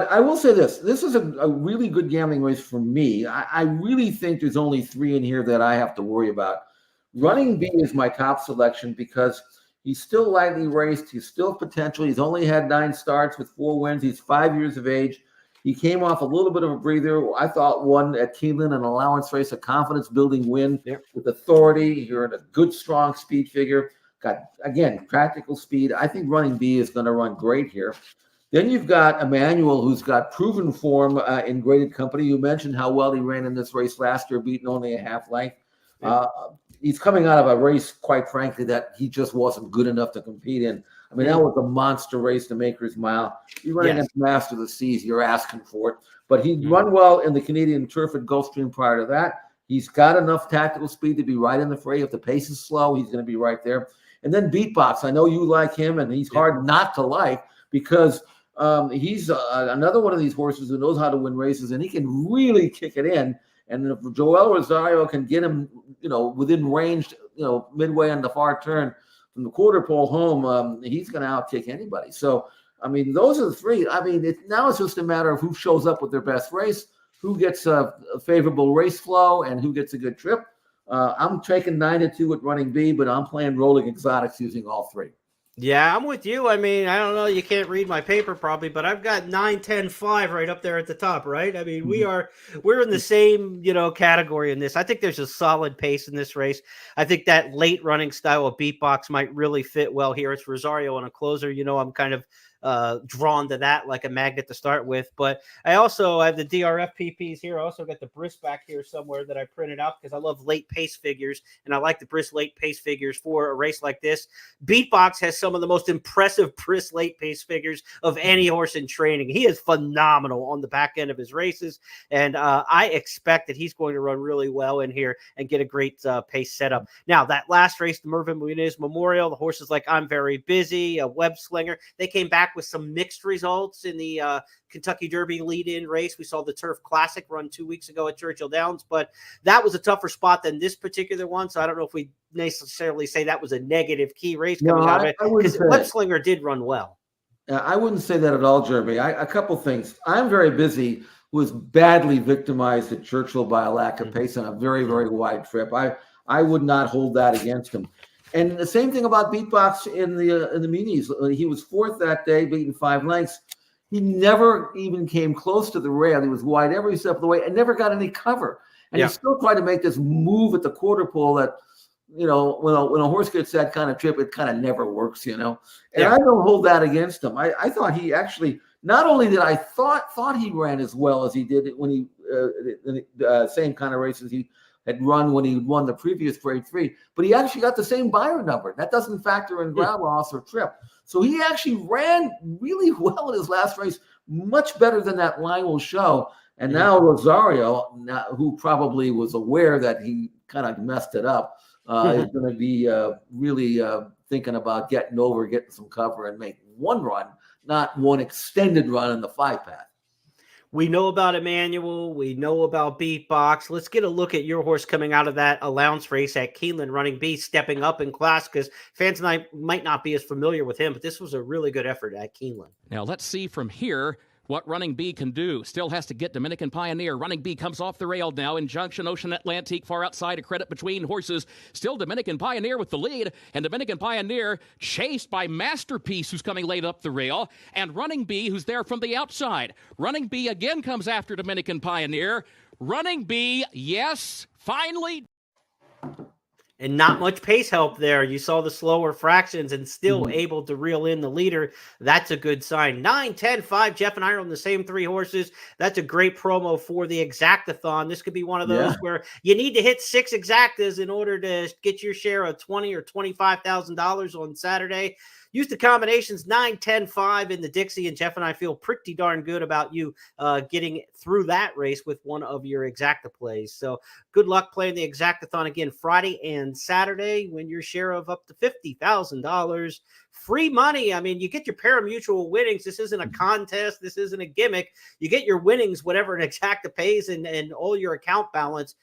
I will say this. This is a really good gambling race for me. I really think there's only 3 in here that I have to worry about. Running B is my top selection because he's still lightly raced. He's still potential. He's only had 9 starts with 4 wins. He's 5 years of age. He came off a little bit of a breather. I thought won at Keeneland, an allowance race, a confidence-building win with authority. You're in a good, strong speed figure. Got, again, practical speed. I think running B is going to run great here. Then you've got Emmanuel, who's got proven form in graded company. You mentioned how well he ran in this race last year, beating only a half length. He's coming out of a race, quite frankly, that he just wasn't good enough to compete in. I mean, that was a monster race, the Maker's Mile. You're running against Master of the Seas, you're asking for it. But he'd run well in the Canadian turf at Gulfstream prior to that. He's got enough tactical speed to be right in the fray. If the pace is slow, he's going to be right there. And then Beatbox, I know you like him, and he's hard not to like because he's another one of these horses who knows how to win races, and he can really kick it in. And if Joel Rosario can get him, within range, midway on the far turn from the quarter pole home, he's going to outkick anybody. So, I mean, those are the 3. I mean, now it's just a matter of who shows up with their best race, who gets a favorable race flow, and who gets a good trip. I'm taking 9-2 at running B, but I'm playing rolling exotics using all 3. Yeah, I'm with you. I mean, I don't know. You can't read my paper probably, but I've got 9, 10, 5 right up there at the top, right? I mean, we're in the same, category in this. I think there's a solid pace in this race. I think that late running style of Beatbox might really fit well here. It's Rosario on a closer. I'm kind of drawn to that like a magnet to start with. But I have the DRF PPs here. I also got the Brisk back here somewhere that I printed out because I love late pace figures, and I like the Brisk late pace figures for a race like this. Beatbox has some of the most impressive Brisk late pace figures of any horse in training. He is phenomenal on the back end of his races, and I expect that he's going to run really well in here and get a great pace setup. Now, that last race, the Mervyn Muniz Memorial, the horses like I'm Very Busy, a Web Slinger, they came back with some mixed results in the Kentucky Derby lead-in race. We saw the Turf Classic run 2 weeks ago at Churchill Downs, but that was a tougher spot than this particular one. So I don't know if we necessarily say that was a negative key race coming out of it, because Web Slinger did run well. I wouldn't say that at all, Jeremy. A couple things. I'm Very Busy was badly victimized at Churchill by a lack of pace on a very, very wide trip. I would not hold that against him. And the same thing about Beatbox in the Munis. He was 4th that day, beating 5 lengths. He never even came close to the rail. He was wide every step of the way and never got any cover. And he still tried to make this move at the quarter pole that, when a horse gets that kind of trip, it kind of never works, And I don't hold that against him. I thought he actually, not only did I thought he ran as well as he did when he in the same kind of races he had run when he won the previous Grade 3, but he actually got the same buyer number. That doesn't factor in ground loss or trip. So he actually ran really well in his last race, much better than that line will show. And now Rosario, who probably was aware that he kind of messed it up, is going to be really thinking about getting some cover and make one run, not one extended run in the 5-path. We know about Emmanuel. We know about Beatbox. Let's get a look at your horse coming out of that allowance race at Keeneland, Running B, stepping up in class, because fans and I might not be as familiar with him, but this was a really good effort at Keeneland. Now let's see from here what Running B can do. Still has to get Dominican Pioneer. Running B comes off the rail now. Injunction, Ocean Atlantique, far outside, a credit between horses. Still Dominican Pioneer with the lead, and Dominican Pioneer chased by Masterpiece, who's coming late up the rail, and Running B, who's there from the outside. Running B again comes after Dominican Pioneer. Running B, yes, finally. And not much pace help there. You saw the slower fractions and still able to reel in the leader. That's a good sign. 9, 10, 5. Jeff and I are on the same 3 horses. That's a great promo for the Exactathon. This could be one of those where you need to hit 6 Exactas in order to get your share of $20,000 or $25,000 on Saturday. Use the combinations 9, 10, 5 in the Dixie, and Jeff and I feel pretty darn good about you getting through that race with one of your Exacta plays. So good luck playing the Exactathon again Friday and Saturday. Win your share of up to $50,000. Free money. I mean, you get your pari-mutuel winnings. This isn't a contest. This isn't a gimmick. You get your winnings, whatever an Exacta pays, and all your account balance.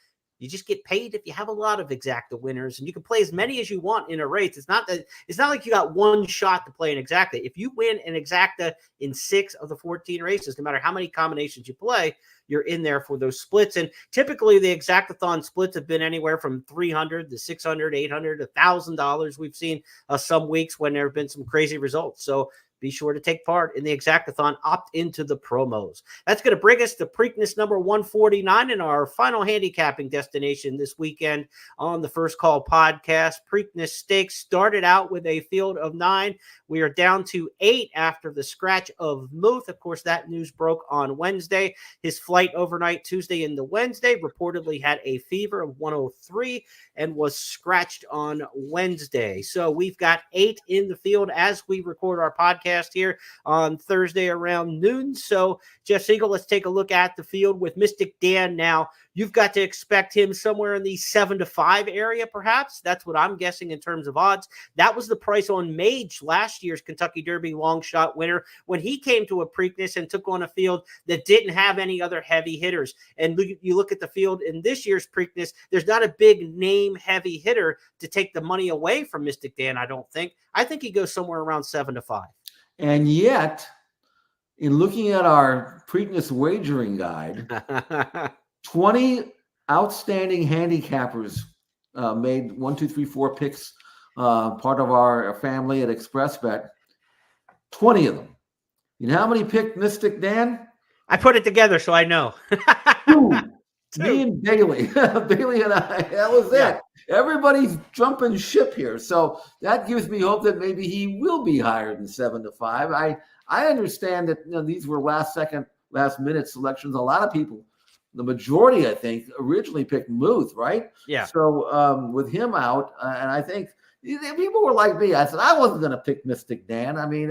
You just get paid if you have a lot of Exacta winners, and you can play as many as you want in a race. It's not like you got one shot to play an Exacta. If you win an Exacta in 6 of the 14 races, no matter how many combinations you play, you're in there for those splits. And typically the Exactathon splits have been anywhere from $300 to $600, $800, $1,000. We've seen some weeks when there have been some crazy results. So be sure to take part in the Exactathon. Opt into the promos. That's going to bring us to Preakness number 149 in our final handicapping destination this weekend on the First Call podcast. Preakness Stakes started out with a field of 9. We are down to 8 after the scratch of Muth. Of course, that news broke on Wednesday. His flight overnight Tuesday into Wednesday reportedly had a fever of 103 and was scratched on Wednesday. So we've got 8 in the field as we record our podcast here on Thursday around noon. So Jeff Siegel, let's take a look at the field with Mystic Dan. Now you've got to expect him somewhere in the 7 to 5 area, perhaps. That's what I'm guessing in terms of odds. That was the price on Mage, last year's Kentucky Derby long shot winner, when he came to a Preakness and took on a field that didn't have any other heavy hitters. And you look at the field in this year's Preakness, there's not a big name heavy hitter to take the money away from Mystic Dan, I don't think. I think he goes somewhere around 7 to 5. And yet, in looking at our Preakness wagering guide, 20 outstanding handicappers made 1, 2, 3, 4 picks, part of our family at Xpressbet. 20 of them. You know how many picked Mystic Dan? I put it together, so I know. 2. Me and Bailey. Bailey and I, that was it. Everybody's jumping ship here. So that gives me hope that maybe he will be higher than 7 to 5. I understand that these were last minute selections. A lot of people, the majority, I think, originally picked Muth, right? Yeah. So with him out, and I think people were like me. I said I wasn't going to pick Mystic Dan. I mean,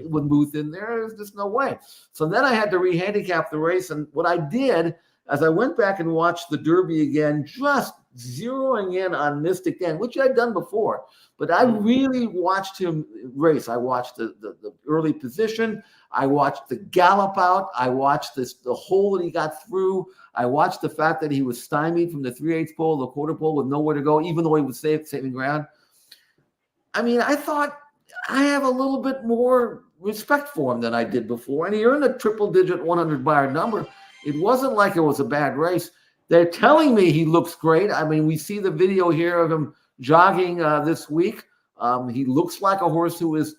with Muth in there, there's just no way. So then I had to re-handicap the race. And what I did, as I went back and watched the Derby again, just zeroing in on Mystic Dan, which I'd done before, but I really watched him race. I watched the early position. I watched the gallop out. I watched the hole that he got through. I watched the fact that he was stymied from the 3/8 pole, the quarter pole, with nowhere to go, even though he was saving ground. I mean, I thought I have a little bit more respect for him than I did before, and he earned a triple-digit 100 buyer number. It wasn't like it was a bad race. They're telling me he looks great. I mean, we see the video here of him jogging this week. He looks like a horse who is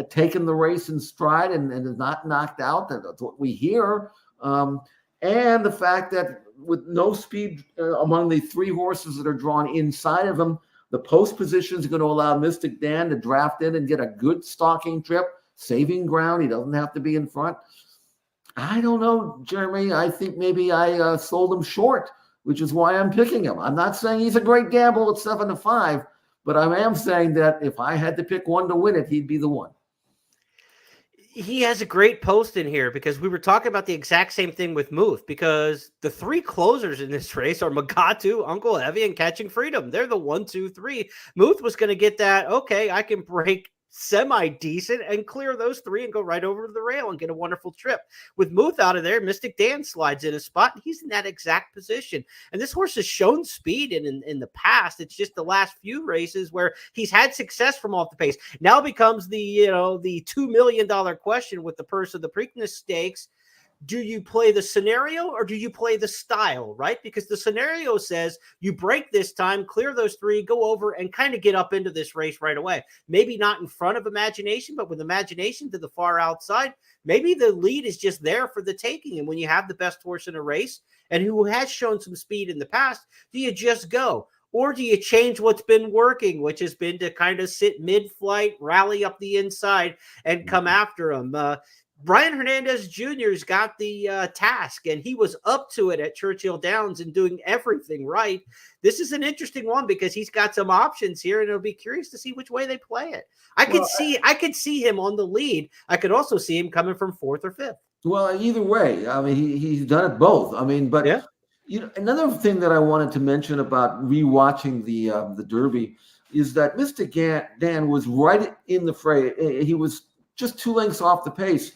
taking the race in stride and is not knocked out. That's what we hear. And the fact that with no speed among the 3 horses that are drawn inside of him, the post position is going to allow Mystic Dan to draft in and get a good stalking trip, saving ground. He doesn't have to be in front. I don't know, Jeremy. I think maybe I sold him short, which is why I'm picking him. I'm not saying he's a great gamble at 7 to 5, but I am saying that if I had to pick one to win it, he'd be the one. He has a great post in here because we were talking about the exact same thing with Muth, because the three closers in this race are Magatu, Uncle Heavy, and Catching Freedom. They're the 1, 2, 3. Muth was going to get that. Okay, I can break semi-decent and clear those three and go right over the rail and get a wonderful trip. With Muth out of there, Mystic Dan slides in a spot, and he's in that exact position. And this horse has shown speed in the past. It's just the last few races where he's had success from off the pace. Now becomes the $2 million question with the purse of the Preakness Stakes. Do you play the scenario or do you play the style, right? Because the scenario says you break this time, clear those three, go over and kind of get up into this race right away. Maybe not in front of Imagination, but with Imagination to the far outside, maybe the lead is just there for the taking. And when you have the best horse in a race and who has shown some speed in the past, do you just go? Or do you change what's been working, which has been to kind of sit mid-flight, rally up the inside, and come after him? Brian Hernandez Jr.'s got the task, and he was up to it at Churchill Downs and doing everything right. This is an interesting one because he's got some options here, and it'll be curious to see which way they play it. I could see him on the lead. I could also see him coming from 4th or 5th. Well, either way, I mean, he's done it both. I mean, but yeah. Another thing that I wanted to mention about rewatching the Derby is that Mystic Dan was right in the fray. He was just 2 lengths off the pace.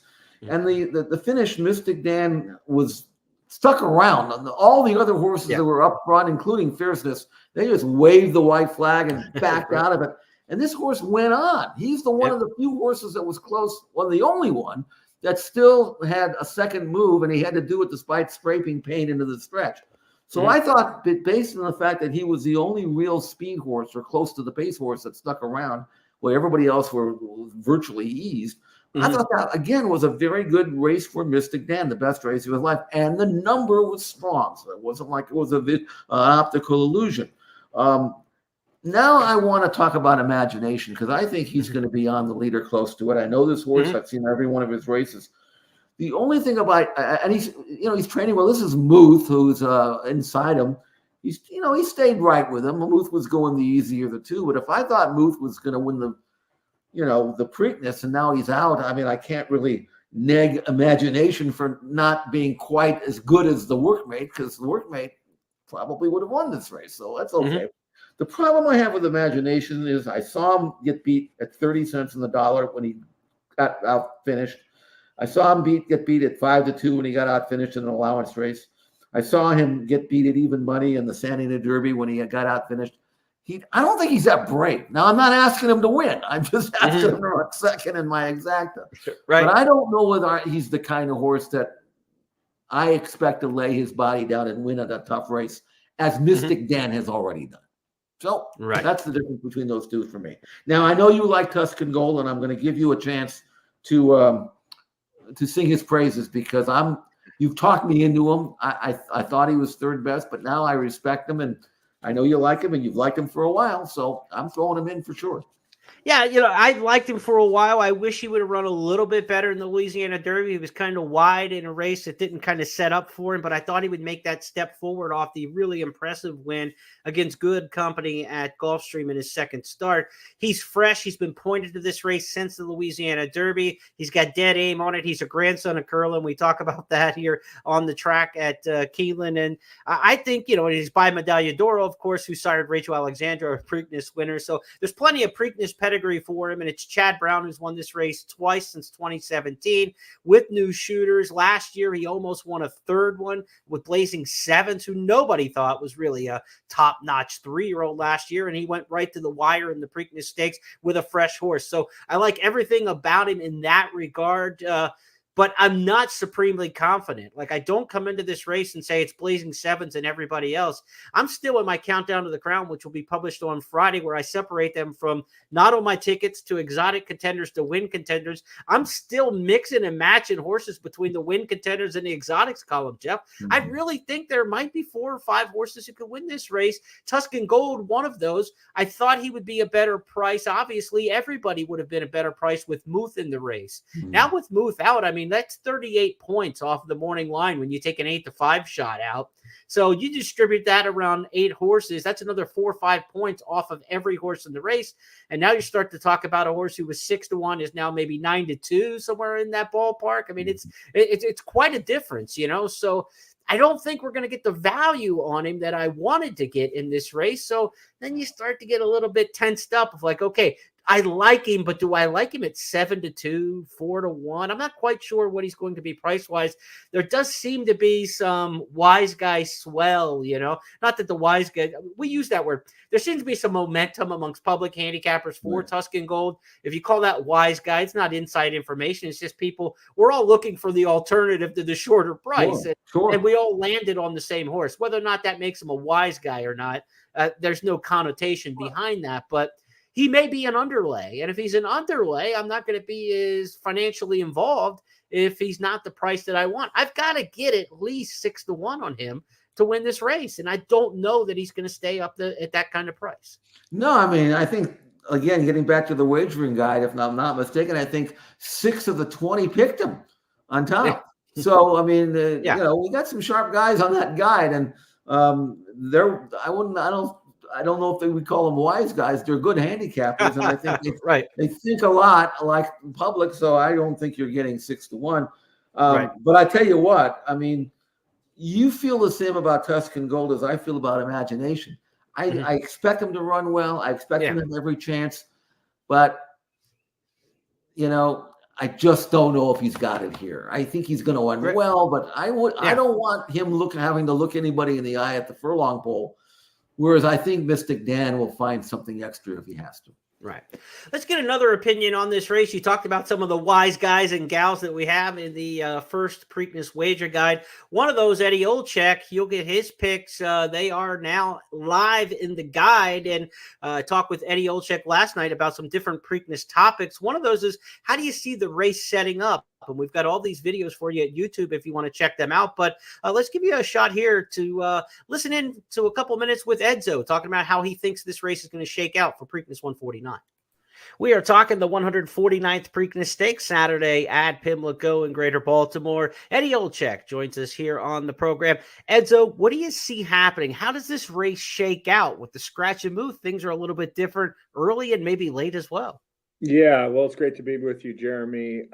And the finish, Mystic Dan was stuck around. All the other horses that were up front, including Fierceness, they just waved the white flag and backed out of it. And this horse went on. He's the one of the few horses that was close, well, the only one that still had a second move, and he had to do it despite scraping pain into the stretch. So I thought that based on the fact that he was the only real speed horse or close to the pace horse that stuck around, where everybody else were virtually eased, I thought that, again, was a very good race for Mystic Dan, the best race of his life. And the number was strong, so it wasn't like it was an optical illusion. Now I want to talk about Imagination, because I think he's going to be on the leader close to it. I know this horse. I've seen every one of his races. The only thing about, and he's training well. This is Muth, who's inside him. He stayed right with him. Muth was going the easier of the two. But if I thought Muth was going to win the Preakness, and now he's out, I mean, I can't really neg Imagination for not being quite as good as the Workmate, because the Workmate probably would have won this race. So that's okay. The problem I have with Imagination is I saw him get beat at 30 cents on the dollar when he got out finished. I saw him get beat at 5-2 when he got out finished in an allowance race. I saw him get beat at even money in the Santa Ana Derby when he got out finished. I don't think he's that brave. Now, I'm not asking him to win. I'm just asking him to run second in my Exacta. Right. But I don't know whether he's the kind of horse that I expect to lay his body down and win at a tough race, as Mystic Dan has already done. So that's the difference between those two for me. Now, I know you like Tuscan Gold, and I'm going to give you a chance to sing his praises, because you've talked me into him. I thought he was third best, but now I respect him, and I know you like him, and you've liked him for a while, so I'm throwing him in for sure. Yeah, I liked him for a while. I wish he would have run a little bit better in the Louisiana Derby. He was kind of wide in a race that didn't kind of set up for him, but I thought he would make that step forward off the really impressive win against good company at Gulfstream in his second start. He's fresh. He's been pointed to this race since the Louisiana Derby. He's got dead aim on it. He's a grandson of Curlin. We talk about that here on the track at Keeneland. And I think, and he's by Medaglia d'Oro, of course, who sired Rachel Alexandra, a Preakness winner. So there's plenty of Preakness pedigree for him, and it's Chad Brown who's won this race twice since 2017 with new shooters. Last year he almost won a third one with Blazing Sevens, who nobody thought was really a top-notch 3-year-old last year, and he went right to the wire in the Preakness Stakes with a fresh horse. So I like everything about him in that regard. But I'm not supremely confident. Like, I don't come into this race and say it's Blazing Sevens and everybody else. I'm still in my Countdown to the Crown, which will be published on Friday, where I separate them from not on my tickets to exotic contenders to win contenders. I'm still mixing and matching horses between the win contenders and the exotics column, Jeff. I really think there might be 4 or 5 horses who could win this race. Tuscan Gold, one of those. I thought he would be a better price. Obviously, everybody would have been a better price with Muth in the race. Now with Muth out, I mean, mean, that's 38 points off the morning line when you take an 8-5 shot out. So you distribute that around 8 horses. That's another 4 or 5 points off of every horse in the race. And now you start to talk about a horse who was 6-1 is now maybe 9-2, somewhere in that ballpark. I mean, it's quite a difference, you know. So I don't think we're going to get the value on him that I wanted to get in this race. So then you start to get a little bit tensed up of like, okay, I like him, but do I like him at 7-2, 4-1? I'm not quite sure what he's going to be price-wise. There does seem to be some wise guy swell, you know, not that the wise guy, we use that word. There seems to be some momentum amongst public handicappers for Tuscan Gold. If you call that wise guy, it's not inside information. It's just people, we're all looking for the alternative to the shorter price. And we all landed on the same horse. Whether or not that makes him a wise guy or not, there's no connotation behind that. But he may be an underlay. And if he's an underlay, I'm not going to be as financially involved if he's not the price that I want. I've got to get at least 6-1 on him to win this race. And I don't know that he's going to stay up at that kind of price. No, I mean, I think, again, getting back to the wagering guide, if I'm not mistaken, I think 6 of the 20 picked him on top. So, I mean, you know, we got some sharp guys on that guide. And I don't know if they would call them wise guys. They're good handicappers, and I think they think a lot like the public. So I don't think you're getting 6-1. But I tell you what, I mean, you feel the same about Tuscan Gold as I feel about Imagination. I expect him to run well. I expect him to have every chance, but you know, I just don't know if he's got it here. I think he's going to run well, but I don't want him having to look anybody in the eye at the furlong pole. Whereas I think Mystic Dan will find something extra if he has to. Right. Let's get another opinion on this race. You talked about some of the wise guys and gals that we have in the first Preakness wager guide. One of those, Eddie Olczyk, you'll get his picks. They are now live in the guide. And I talked with Eddie Olczyk last night about some different Preakness topics. One of those is, how do you see the race setting up? And we've got all these videos for you at YouTube if you want to check them out. But let's give you a shot here to listen in to a couple minutes with Edzo talking about how he thinks this race is going to shake out for Preakness 149. We are talking the 149th Preakness Stakes Saturday at Pimlico in Greater Baltimore. Eddie Olczyk joins us here on the program. Edzo, what do you see happening? How does this race shake out? With the scratch and move, things are a little bit different early and maybe late as well. Yeah, well, it's great to be with you, Jeremy.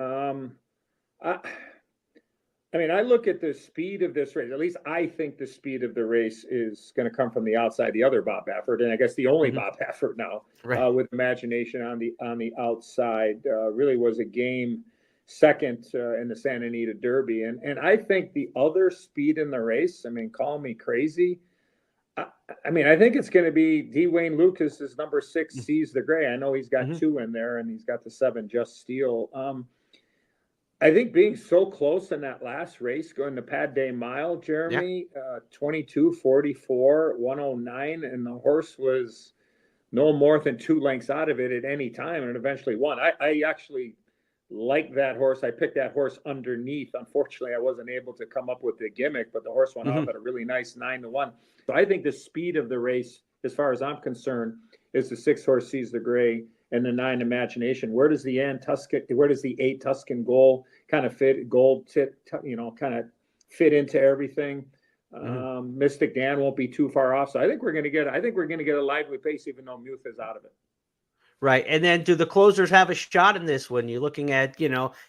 I mean, I look at the speed of this race. At least I think the speed of the race is going to come from the outside, the other Bob Baffert, and I guess the only Bob Baffert now, with Imagination on the outside. Really was a game second in the Santa Anita Derby, and I think the other speed in the race. I mean, call me crazy. I mean, I think it's going to be Dwayne Lucas's number 6, Seize the Gray. I know he's got 2 in there, and he's got the 7, Just Steel. I think being so close in that last race, going to Pad Day Mile, Jeremy, 22:44, 109, and the horse was no more than 2 lengths out of it at any time, and eventually won. I actually like that horse. I picked that horse underneath. Unfortunately, I wasn't able to come up with the gimmick, but the horse went off at a really nice 9-1. So I think the speed of the race, as far as I'm concerned, is the 6 horse Seize the Gray and the 9 Imagination. Where does the 8 Tuscan Gold kind of fit? Kind of fit into everything. Mystic Dan won't be too far off. So I think we're going to get a lively pace, even though Muth is out of it. Right. And then do the closers have a shot in this one? You're looking at,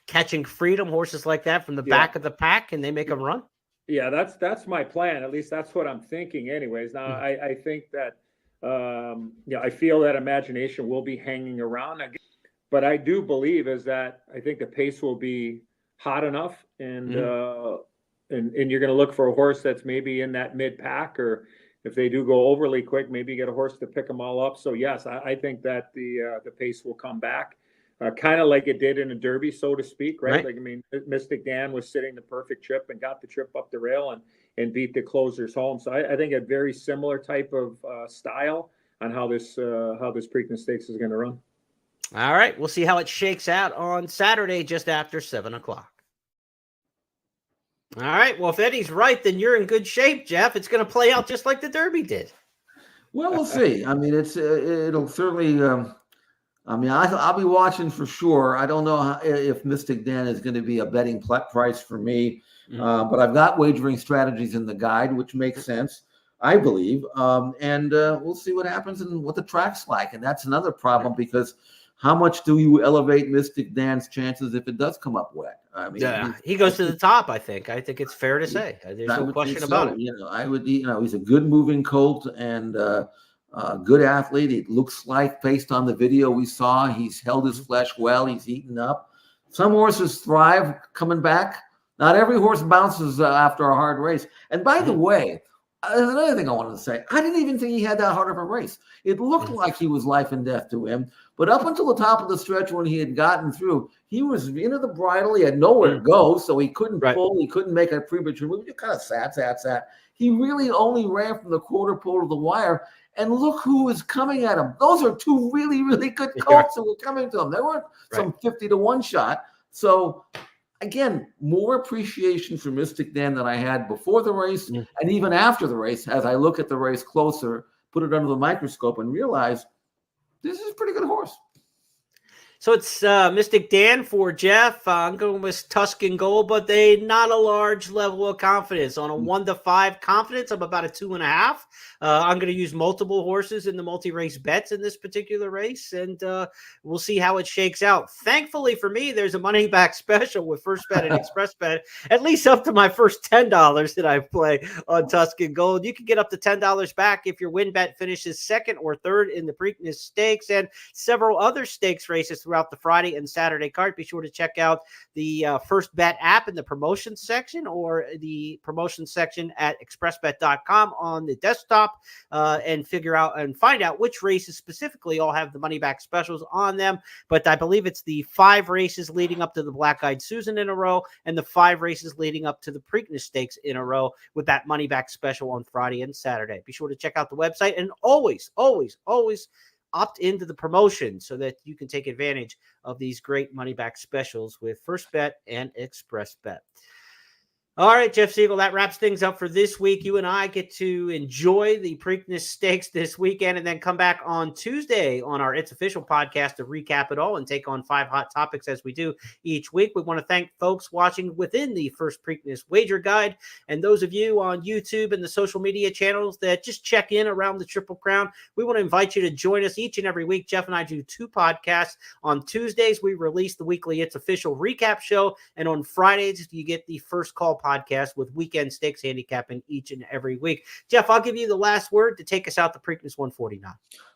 Catching Freedom, horses like that from the back of the pack, and they make them run? Yeah, that's my plan. At least that's what I'm thinking anyways. Now, I think that, I feel that Imagination will be hanging around. But I do believe I think the pace will be hot enough, and you're going to look for a horse that's maybe in that mid pack, or if they do go overly quick, maybe get a horse to pick them all up. So yes, I think that the pace will come back, kind of like it did in a Derby, so to speak, right? Like, I mean, Mystic Dan was sitting the perfect trip and got the trip up the rail and beat the closers home. So I think a very similar type of style on how this Preakness Stakes is going to run. All right, we'll see how it shakes out on Saturday just after 7:00. All right, well, if Eddie's right, then you're in good shape, Jeff. It's going to play out just like the Derby did. Well, we'll see. I mean, it'll certainly I mean, I'll be watching for sure. I don't know if Mystic Dan is going to be a betting price for me, but I've got wagering strategies in the guide, which makes sense, I believe. And we'll see what happens and what the track's like. And that's another problem because how much do you elevate Mystic Dan's chances if it does come up wet? I mean, he goes to the top. I think it's fair to say. There's no question about it. You know, I would. You know, he's a good moving colt and. Good athlete. It looks like, based on the video we saw, he's held his flesh well. He's eaten up. Some horses thrive coming back. Not every horse bounces after a hard race. And by the way, there's another thing I wanted to say. I didn't even think he had that hard of a race. It looked like he was life and death to him. But up until the top of the stretch when he had gotten through, he was into the bridle. He had nowhere to go, so he couldn't pull. He couldn't make a premature move. He kind of sat. He really only ran from the quarter pole to the wire. And look who is coming at him. Those are two really, really good colts that were coming to him. They weren't some 50-1 shot. So, again, more appreciation for Mystic Dan than I had before the race and even after the race as I look at the race closer, put it under the microscope, and realize this is a pretty good horse. So it's Mystic Dan for Jeff. I'm going with Tuscan Gold, but they not a large level of confidence. On a 1 to 5 confidence, I'm about a 2.5. I'm going to use multiple horses in the multi-race bets in this particular race, and we'll see how it shakes out. Thankfully for me, there's a money back special with Firstbet and Xpressbet, at least up to my first $10 that I play on Tuscan Gold. You can get up to $10 back if your win bet finishes second or third in the Preakness Stakes and several other stakes races throughout the Friday and Saturday card. Be sure to check out the Firstbet app in the promotions section or the promotions section at Xpressbet.com on the desktop. And figure out and find out which races specifically all have the money back specials on them. But I believe it's the 5 races leading up to the Black Eyed Susan in a row and the 5 races leading up to the Preakness Stakes in a row with that money back special on Friday and Saturday. Be sure to check out the website and always opt into the promotion so that you can take advantage of these great money back specials with Firstbet and Xpressbet. All right, Jeff Siegel, that wraps things up for this week. You and I get to enjoy the Preakness Stakes this weekend and then come back on Tuesday on our It's Official podcast to recap it all and take on 5 hot topics as we do each week. We want to thank folks watching within the First Preakness Wager Guide and those of you on YouTube and the social media channels that just check in around the Triple Crown. We want to invite you to join us each and every week. Jeff and I do 2 podcasts. On Tuesdays, we release the weekly It's Official recap show, and on Fridays, you get the First Call podcast with weekend stakes handicapping each and every week. Jeff, I'll give you the last word to take us out to Preakness 149.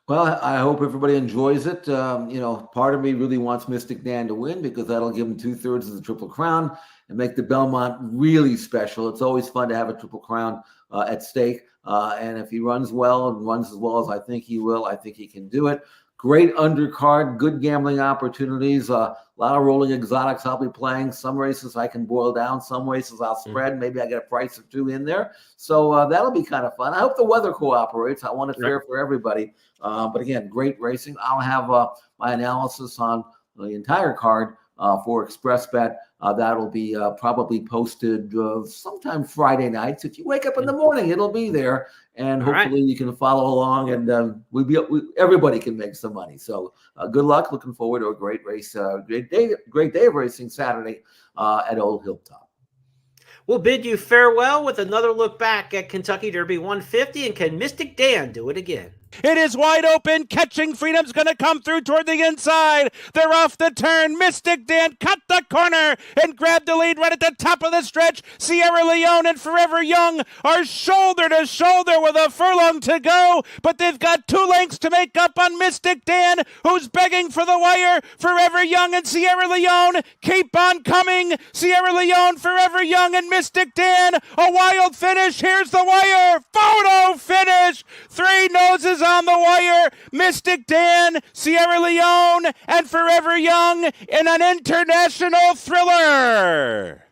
Well, I hope everybody enjoys it. You know, part of me really wants Mystic Dan to win because that'll give him 2/3 of the Triple Crown and make the Belmont really special. It's always fun to have a Triple Crown at stake. And if he runs well and runs as well as I think he will, I think he can do it. Great undercard, good gambling opportunities, a lot of rolling exotics I'll be playing. Some races I can boil down, some races I'll spread. Maybe I get a price or 2 in there. So that'll be kind of fun. I hope the weather cooperates. I want it fair for everybody. But again, great racing. I'll have my analysis on the entire card for Xpressbet. That'll be probably posted sometime Friday nights. If you wake up in the morning, it'll be there. And hopefully you can follow along and everybody can make some money. So good luck. Looking forward to a great race, great day of racing Saturday at Old Hilltop. We'll bid you farewell with another look back at Kentucky Derby 150. And can Mystic Dan do it again? It is wide open. Catching Freedom's going to come through toward the inside. They're off the turn. Mystic Dan cut the corner and grabbed the lead right at the top of the stretch. Sierra Leone and Forever Young are shoulder to shoulder with a furlong to go, but they've got 2 lengths to make up on Mystic Dan, who's begging for the wire. Forever Young and Sierra Leone keep on coming. Sierra Leone, Forever Young, and Mystic Dan. A wild finish. Here's the wire. Photo finish. 3 noses on the wire. Mystic Dan, Sierra Leone, and Forever Young in an international thriller.